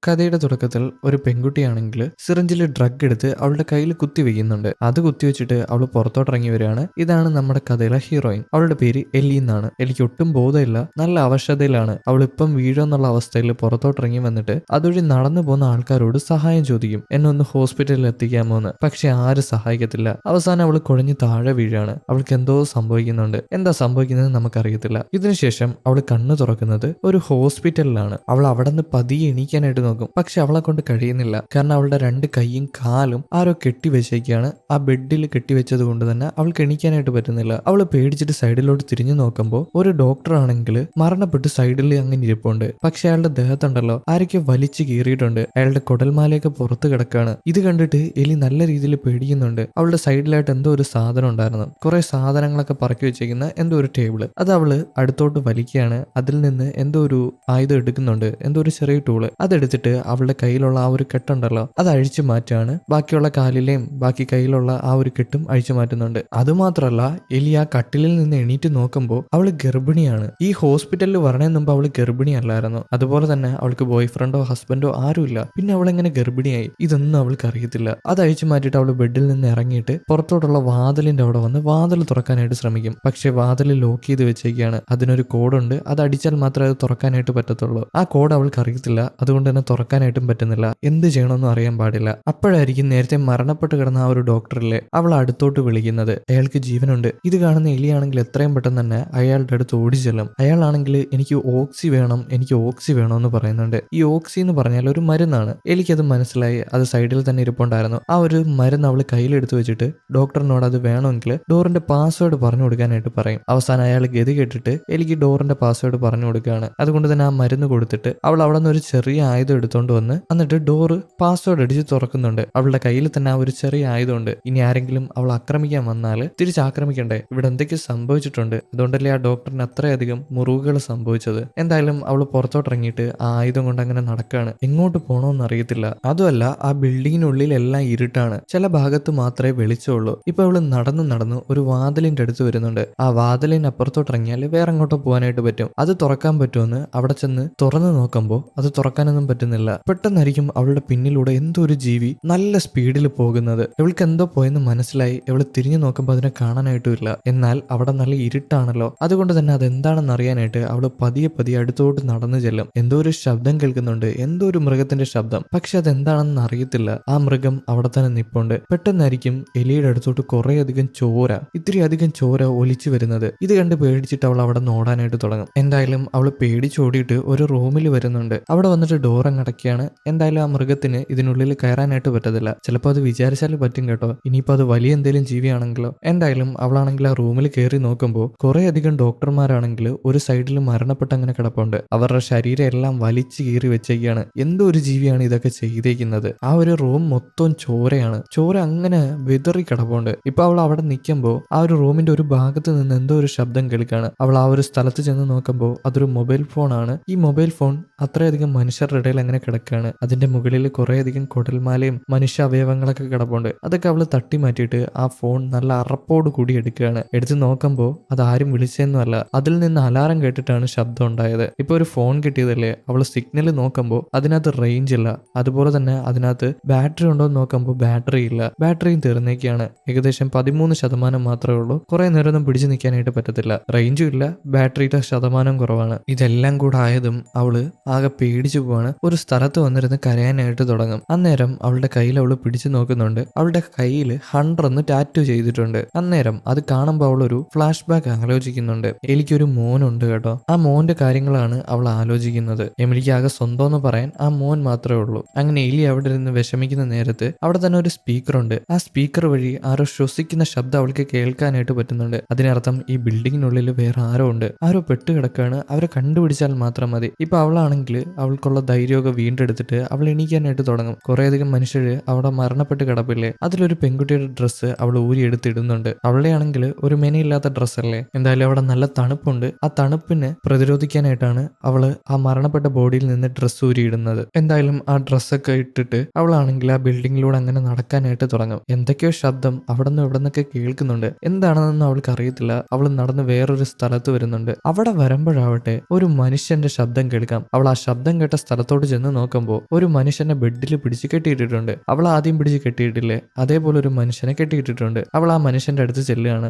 കഥയുടെ തുടക്കത്തിൽ ഒരു പെൺകുട്ടിയാണെങ്കിൽ സിറിഞ്ചിൽ ഡ്രഗ് എടുത്ത് അവളുടെ കയ്യിൽ കുത്തിവെക്കുന്നുണ്ട്. അത് കുത്തിവെച്ചിട്ട് അവൾ പുറത്തോട്ടിറങ്ങി വരികയാണ്. ഇതാണ് നമ്മുടെ കഥയിലെ ഹീറോയിൻ. അവളുടെ പേര് എല്ലി എന്നാണ്. എനിക്ക് ഒട്ടും ബോധമില്ല, നല്ല അവശതയിലാണ്. അവൾ ഇപ്പം വീഴെന്നുള്ള അവസ്ഥയിൽ പുറത്തോട്ടിറങ്ങി വന്നിട്ട് അതുവഴി നടന്നു പോകുന്ന ആൾക്കാരോട് സഹായം ചോദിക്കും, എന്നെ ഒന്ന് ഹോസ്പിറ്റലിൽ എത്തിക്കാമോ എന്ന്. പക്ഷെ ആരും സഹായിക്കത്തില്ല. അവസാനം അവൾ കുഴഞ്ഞ് താഴെ വീഴാണ്. അവൾക്ക് എന്തോ സംഭവിക്കുന്നുണ്ട്. എന്താ സംഭവിക്കുന്നത് നമുക്കറിയത്തില്ല. ഇതിനുശേഷം അവൾ കണ്ണു തുറക്കുന്നത് ഒരു ഹോസ്പിറ്റലിലാണ്. അവൾ അവിടെ നിന്ന് പതിയെ എണീക്കാനായിട്ട് നോക്കും. പക്ഷെ അവളെ കൊണ്ട് കഴിയുന്നില്ല. കാരണം അവളുടെ രണ്ട് കൈയും കാലും ആരോ കെട്ടിവെച്ചേക്കാണ്. ആ ബെഡിൽ കെട്ടിവെച്ചത് കൊണ്ട് തന്നെ അവൾക്ക് എണീക്കാനായിട്ട് പറ്റുന്നില്ല. അവൾ പേടിച്ചിട്ട് സൈഡിലോട്ട് തിരിഞ്ഞു നോക്കുമ്പോൾ ഒരു ഡോക്ടർ ആണെങ്കിൽ മരണപ്പെട്ട് സൈഡിൽ അങ്ങനെ ഇരിപ്പുണ്ട്. പക്ഷെ അയാളുടെ ദേഹത്തുണ്ടല്ലോ ആരൊക്കെ വലിച്ചു കീറിയിട്ടുണ്ട്. അയാളുടെ കുടൽമാലയൊക്കെ പുറത്ത് കിടക്കാണ്. ഇത് കണ്ടിട്ട് എലി നല്ല രീതിയിൽ പേടിക്കുന്നുണ്ട്. അവളുടെ സൈഡിലായിട്ട് എന്തോ ഒരു സാധനം ഉണ്ടായിരുന്നു. കുറെ സാധനങ്ങളൊക്കെ പറക്കി വെച്ചേക്കുന്ന എന്തോ ഒരു ടേബിള്. അത് അവള് അടുത്തോട്ട് വലിക്കുകയാണ്. അതിൽ നിന്ന് എന്തോ ഒരു ആയുധം എടുക്കുന്നുണ്ട്, എന്തോ ഒരു ചെറിയ ടൂള്. അതെടുത്തിട്ട് അവളുടെ കയ്യിലുള്ള ആ ഒരു കെട്ടുണ്ടല്ലോ അത് അഴിച്ചു മാറ്റാണ്. ബാക്കിയുള്ള കാലിലെയും ബാക്കി കയ്യിലുള്ള ആ ഒരു കെട്ടും അഴിച്ചു മാറ്റുന്നുണ്ട്. അതുമാത്രമല്ല എലി ആ കട്ടിലിൽ നിന്ന് എണീറ്റ് നോക്കുമ്പോൾ അവള് ഗർഭിണിയാണ്. ഈ ഹോസ്പിറ്റലിൽ വരണേന് മുമ്പ് അവള് ഗർഭിണിയല്ലായിരുന്നു. അതുപോലെ തന്നെ അവൾക്ക് ബോയ് ഫ്രണ്ടോ ഹസ്ബൻഡോ ആരുമില്ല. പിന്നെ അവളെങ്ങനെ ഗർഭിണിയായി ഇതൊന്നും അവൾക്ക് അറിയത്തില്ല. അത് അഴിച്ചു മാറ്റിയിട്ട് അവള് ബെഡിൽ നിന്ന് ഇറങ്ങിയിട്ട് പുറത്തോട്ടുള്ള വാതിലിന്റെ അവിടെ വന്ന് വാതിൽ തുറക്കാനായിട്ട് ശ്രമിക്കും. പക്ഷെ വാതിൽ ലോക്ക് ചെയ്ത് വെച്ചേക്കാണ്. അതിനൊരു കോഡുണ്ട്. അത് അടിച്ചാൽ മാത്രമേ അത് തുറക്കാനായിട്ട് പറ്റത്തുള്ളൂ. ആ കോഡ് അവൾക്ക് അറിയത്തില്ല. അതുകൊണ്ട് തന്നെ തുറക്കാനായിട്ടും പറ്റുന്നില്ല. എന്ത് ചെയ്യണമെന്നും അറിയാൻ പാടില്ല. അപ്പോഴായിരിക്കും നേരത്തെ മരണപ്പെട്ട് കിടന്ന ആ ഒരു ഡോക്ടറിലെ അവൾ അടുത്തോട്ട് വിളിക്കുന്നത്. അയാൾക്ക് ജീവനുണ്ട്. ഇത് കാണുന്ന എലിയാണെങ്കിൽ എത്രയും പെട്ടെന്ന് തന്നെ അയാളുടെ അടുത്ത് ഓടി ചെല്ലും. അയാളാണെങ്കിൽ എനിക്ക് ഓക്സി വേണം, എനിക്ക് ഓക്സി വേണമെന്ന് പറയുന്നുണ്ട്. ഈ ഓക്സി എന്ന് പറഞ്ഞാൽ ഒരു മരുന്നാണ്. എനിക്കത് മനസ്സിലായി. അത് സൈഡിൽ തന്നെ ഇരിപ്പുണ്ടായിരുന്നു. ആ ഒരു മരുന്ന് അവൾ കയ്യിലെടുത്ത് വെച്ചിട്ട് ഡോക്ടറിനോട് അത് വേണമെങ്കിൽ ഡോറിന്റെ പാസ്വേഡ് പറഞ്ഞു കൊടുക്കാനായിട്ട് പറയും. അവസാനം അയാൾ ഗതി കേട്ടിട്ട് എനിക്ക് ഡോറിന്റെ പാസ്വേഡ് പറഞ്ഞു കൊടുക്കുകയാണ്. അതുകൊണ്ട് തന്നെ ആ മരുന്ന് കൊടുത്തിട്ട് അവൾ അവിടെ നിന്ന് ഒരു ചെറിയ ആയുധം എടുത്തോണ്ട് വന്ന് എന്നിട്ട് ഡോറ് പാസ്വേഡ് അടിച്ച് തുറക്കുന്നുണ്ട്. അവളുടെ കയ്യിൽ തന്നെ ആ ഒരു ചെറിയ ആയുധമുണ്ട്. ഇനി ആരെങ്കിലും അവൾ ആക്രമിക്കാൻ വന്നാൽ തിരിച്ചാക്രമിക്കണ്ടേ. ഇവിടെ എന്തൊക്കെ സംഭവിച്ചിട്ടുണ്ട്. അതുകൊണ്ടല്ലേ ആ ഡോക്ടറിന് അത്രയധികം മുറിവുകൾ സംഭവിച്ചത്. എന്തായാലും അവൾ പുറത്തോട്ടിറങ്ങിയിട്ട് ആ ആയുധം കൊണ്ട് അങ്ങനെ നടക്കുകയാണ്. എങ്ങോട്ട് പോകണമെന്ന് അറിയത്തില്ല. അതുമല്ല ആ ബിൽഡിങ്ങിനുള്ളിൽ എല്ലാം ഇരുട്ടാണ്. ചില ഭാഗത്ത് മാത്രമേ വെളിച്ചമുള്ളൂ. ഇപ്പൊ അവള് നടന്നു ഒരു വാതിലിന്റെ അടുത്ത് വരുന്നുണ്ട്. ആ വാതിലിന് അപ്പുറത്തോട്ടിറങ്ങിയാൽ വേറെ അങ്ങോട്ടോ പോകാനായിട്ട് പറ്റും. അത് തുറക്കാൻ പറ്റുമെന്ന് അവിടെ ചെന്ന് തുറന്നു നോക്കുമ്പോൾ അത് തുറക്കാനൊന്നും പറ്റുന്നില്ല. പെട്ടെന്നായിരിക്കും അവളുടെ പിന്നിലൂടെ എന്തോ ഒരു ജീവി നല്ല സ്പീഡിൽ പോകുന്നത്. ഇവൾക്ക് എന്തോ പോയെന്ന് മനസ്സിലായി. ഇവള് തിരിഞ്ഞു നോക്കുമ്പോൾ അതിനെ കാണാനായിട്ടുമില്ല. എന്നാൽ അവിടെ നല്ല ഇരുട്ടാണല്ലോ. അതുകൊണ്ട് തന്നെ അതെന്താണെന്ന് അറിയാനായിട്ട് അവള് പതിയെ അടുത്തോട്ട് നടന്നു ചെല്ലും. എന്തോ ഒരു ശബ്ദം കേൾക്കുന്നുണ്ട്. എന്തോ ഒരു മൃഗത്തിന്റെ ശബ്ദം. പക്ഷെ അതെന്താണെന്ന് അറിയത്തില്ല. ആ മൃഗം അവിടെ തന്നെ നിപ്പുണ്ട്. പെട്ടെന്നായിരിക്കും എലിയുടെ അടുത്തോട്ട് കുറേയധികം ചോര, ഇത്തിരി അധികം ചോര ഒലിച്ചു വരുന്നത്. ഇത് കണ്ട് പേടിച്ചിട്ട് അവൾ അവിടെ നിന്ന് ഓടാനായിട്ട് തുടങ്ങും. എന്തായാലും അവള് പേടിച്ചോടിയിട്ട് ഒരു റൂമിൽ വരുന്നുണ്ട്. അവിടെ വന്നിട്ട് ഡോർ അങ്ങടക്കുകയാണ്. എന്തായാലും ആ മൃഗത്തിന് ഇതിനുള്ളിൽ കയറാനായിട്ട് പറ്റത്തില്ല. ചിലപ്പോൾ അത് വിചാരിച്ചാൽ പറ്റും കേട്ടോ. ഇനിയിപ്പോൾ അത് വലിയ എന്തെങ്കിലും ജീവിയാണെങ്കിലോ. എന്തായാലും അവളാണെങ്കിൽ ആ റൂമിൽ കയറി നോക്കുമ്പോൾ കുറെ അധികം ഡോക്ടർമാരാണെങ്കിൽ ഒരു സൈഡിൽ മരണപ്പെട്ട് അങ്ങനെ കിടപ്പുണ്ട്. അവരുടെ ശരീരം എല്ലാം വലിച്ചു കീറി വെച്ചേക്കാണ്. എന്തോ ഒരു ജീവിയാണ് ഇതൊക്കെ ചെയ്തേക്കുന്നത്. ആ ഒരു റൂം മൊത്തം ചോരയാണ്. ചോര അങ്ങനെ വിതറി കിടപ്പുണ്ട്. ഇപ്പൊ അവൾ അവിടെ നിൽക്കുമ്പോൾ ആ ഒരു റൂമിന്റെ ഒരു ഭാഗത്ത് നിന്ന് എന്തോ ഒരു ശബ്ദം കേൾക്കാണ്. അവൾ ആ ഒരു സ്ഥലത്ത് ചെന്ന് നോക്കുമ്പോൾ അതൊരു മൊബൈൽ ഫോണാണ്. ഈ മൊബൈൽ ഫോൺ അത്രയധികം മനുഷ്യരുടെ ഇടയിൽ അങ്ങനെ കിടക്കുകയാണ്. അതിന്റെ മുകളിൽ കുറേയധികം കുടൽമാലയും മനുഷ്യ അവയവങ്ങളൊക്കെ കിടപ്പുണ്ട്. അതൊക്കെ അവള് തട്ടി മാറ്റിയിട്ട് ആ ഫോൺ നല്ല അറപ്പോട് കൂടി എടുക്കുകയാണ്. എടുത്ത് നോക്കുമ്പോൾ അത് ആരും വിളിച്ചൊന്നുമല്ല. അതിൽ നിന്ന് അലാറം കേട്ടിട്ടാണ് ശബ്ദം ഉണ്ടായത്. ഇപ്പൊ ഒരു ഫോൺ കിട്ടിയതല്ലേ. അവള് സിഗ്നൽ നോക്കുമ്പോൾ അതിനകത്ത് റേഞ്ച് ഇല്ല. അതുപോലെ തന്നെ അതിനകത്ത് ബാറ്ററി ഉണ്ടോ എന്ന് നോക്കുമ്പോൾ ബാറ്ററി ഇല്ല. ബാറ്ററിയും തീർന്നേക്കാണ്. ഏകദേശം 13% മാത്രമേ ഉള്ളൂ. കുറെ നേരമൊന്നും പിടിച്ചു നിൽക്കാനായിട്ട് പറ്റത്തില്ല. റേഞ്ചും ഇല്ല, ബാറ്ററിയുടെ ശതമാനം കുറവാണ്. ഇതെല്ലാം കൂടെ ആയതും അവള് ആകെ പേടിച്ചു പോവാണ്. ഒരു സ്ഥലത്ത് വന്നിരുന്ന് കരയാനായിട്ട് തുടങ്ങും. അന്നേരം അവളുടെ കയ്യിൽ അവള് പിടിച്ചു നോക്കുന്നുണ്ട്. അവളുടെ കയ്യിൽ 100 എന്ന് ടാറ്റു ചെയ്തിട്ടുണ്ട്. അന്നേരം അത് കാണുമ്പോൾ അവളൊരു ഫ്ലാഷ് ബാക്ക് ആലോചിക്കുന്നുണ്ട്. എനിക്കൊരു മോനുണ്ട് കേട്ടോ. ആ മോന്റെ കാര്യങ്ങളാണ് അവൾ ആലോചിക്കുന്നത്. എമിലിക്ക് ആകെ സ്വന്തം എന്ന് പറയാൻ ആ മോൻ മാത്രമേ ഉള്ളൂ. അങ്ങനെ എലി അവിടെ ഇരുന്ന് വിഷമിക്കുന്ന നേരത്ത് അവിടെ തന്നെ ഒരു സ്പീക്കർ ഉണ്ട്. ആ സ്പീക്കർ വഴി ആരോ ശ്വസിക്കുന്ന ശബ്ദം അവൾക്ക് കേൾക്കാനായിട്ട് പറ്റുന്നുണ്ട്. അതിനർത്ഥം ഈ ബിൽഡിങ്ങിനുള്ളിൽ വേറെ ആരോ ഉണ്ട്. ആരോ പെട്ടുകിടക്കാണ്. അവരെ കണ്ടുപിടിച്ചാൽ മാത്രം മതി. ഇപ്പൊ അവളാണെങ്കിൽ അവൾക്കുള്ള ധൈര്യമൊക്കെ വീണ്ടെടുത്തിട്ട് അവൾ എണീക്കാനായിട്ട് തുടങ്ങും. കുറേയധികം മനുഷ്യര് അവിടെ മരണപ്പെട്ട് കിടപ്പില്ലേ. അതിലൊരു പെൺകുട്ടിയുടെ ഡ്രസ്സ് അവൾ ഊരിയെടുത്തിടുന്നുണ്ട്. അവളുടെ ആണെങ്കിൽ ഒരു മെനയില്ലാത്ത ഡ്രസ്സല്ലേ. എന്തായാലും അവിടെ നല്ല തണുപ്പുണ്ട്. ആ തണുപ്പിനെ പ്രതിരോധിക്കാനായിട്ടാണ് അവള് ആ മരണപ്പെട്ട ബോഡിയിൽ നിന്ന് ഡ്രസ്സ് ഊരിയിടുന്നത്. എന്തായാലും ആ ഡ്രസ്സൊക്കെ ഇട്ടിട്ട് അവളാണെങ്കിൽ ആ ബിൽഡിങ്ങിലൂടെ അങ്ങനെ നടക്കാനായിട്ട് തുടങ്ങും. എന്തൊക്കെയോ ശബ്ദം അവിടെ നിന്ന് ഇവിടെ നിന്നൊക്കെ കേൾക്കുന്നുണ്ട്. എന്താണെന്നൊന്നും അവൾക്ക് അറിയത്തില്ല. അവൾ നടന്ന് വേറൊരു സ്ഥലത്ത് വരുന്നുണ്ട്. അവിടെ വരുമ്പോഴാവട്ടെ ഒരു മനുഷ്യന്റെ ശബ്ദം കേൾക്കാം. അവൾ ആ ശബ്ദം കേട്ട സ്ഥലത്തോട്ട് ചെന്ന് നോക്കുമ്പോൾ ഒരു മനുഷ്യനെ ബെഡിൽ പിടിച്ച് കെട്ടിയിട്ടിട്ടുണ്ട്. അവൾ ആദ്യം പിടിച്ച് കെട്ടിയിട്ടില്ലേ അതേപോലെ ഒരു മനുഷ്യനെ കെട്ടിയിട്ടിട്ടുണ്ട്. അവൾ ആ മനുഷ്യന്റെ അടുത്ത് ചെല്ലുകയാണ്.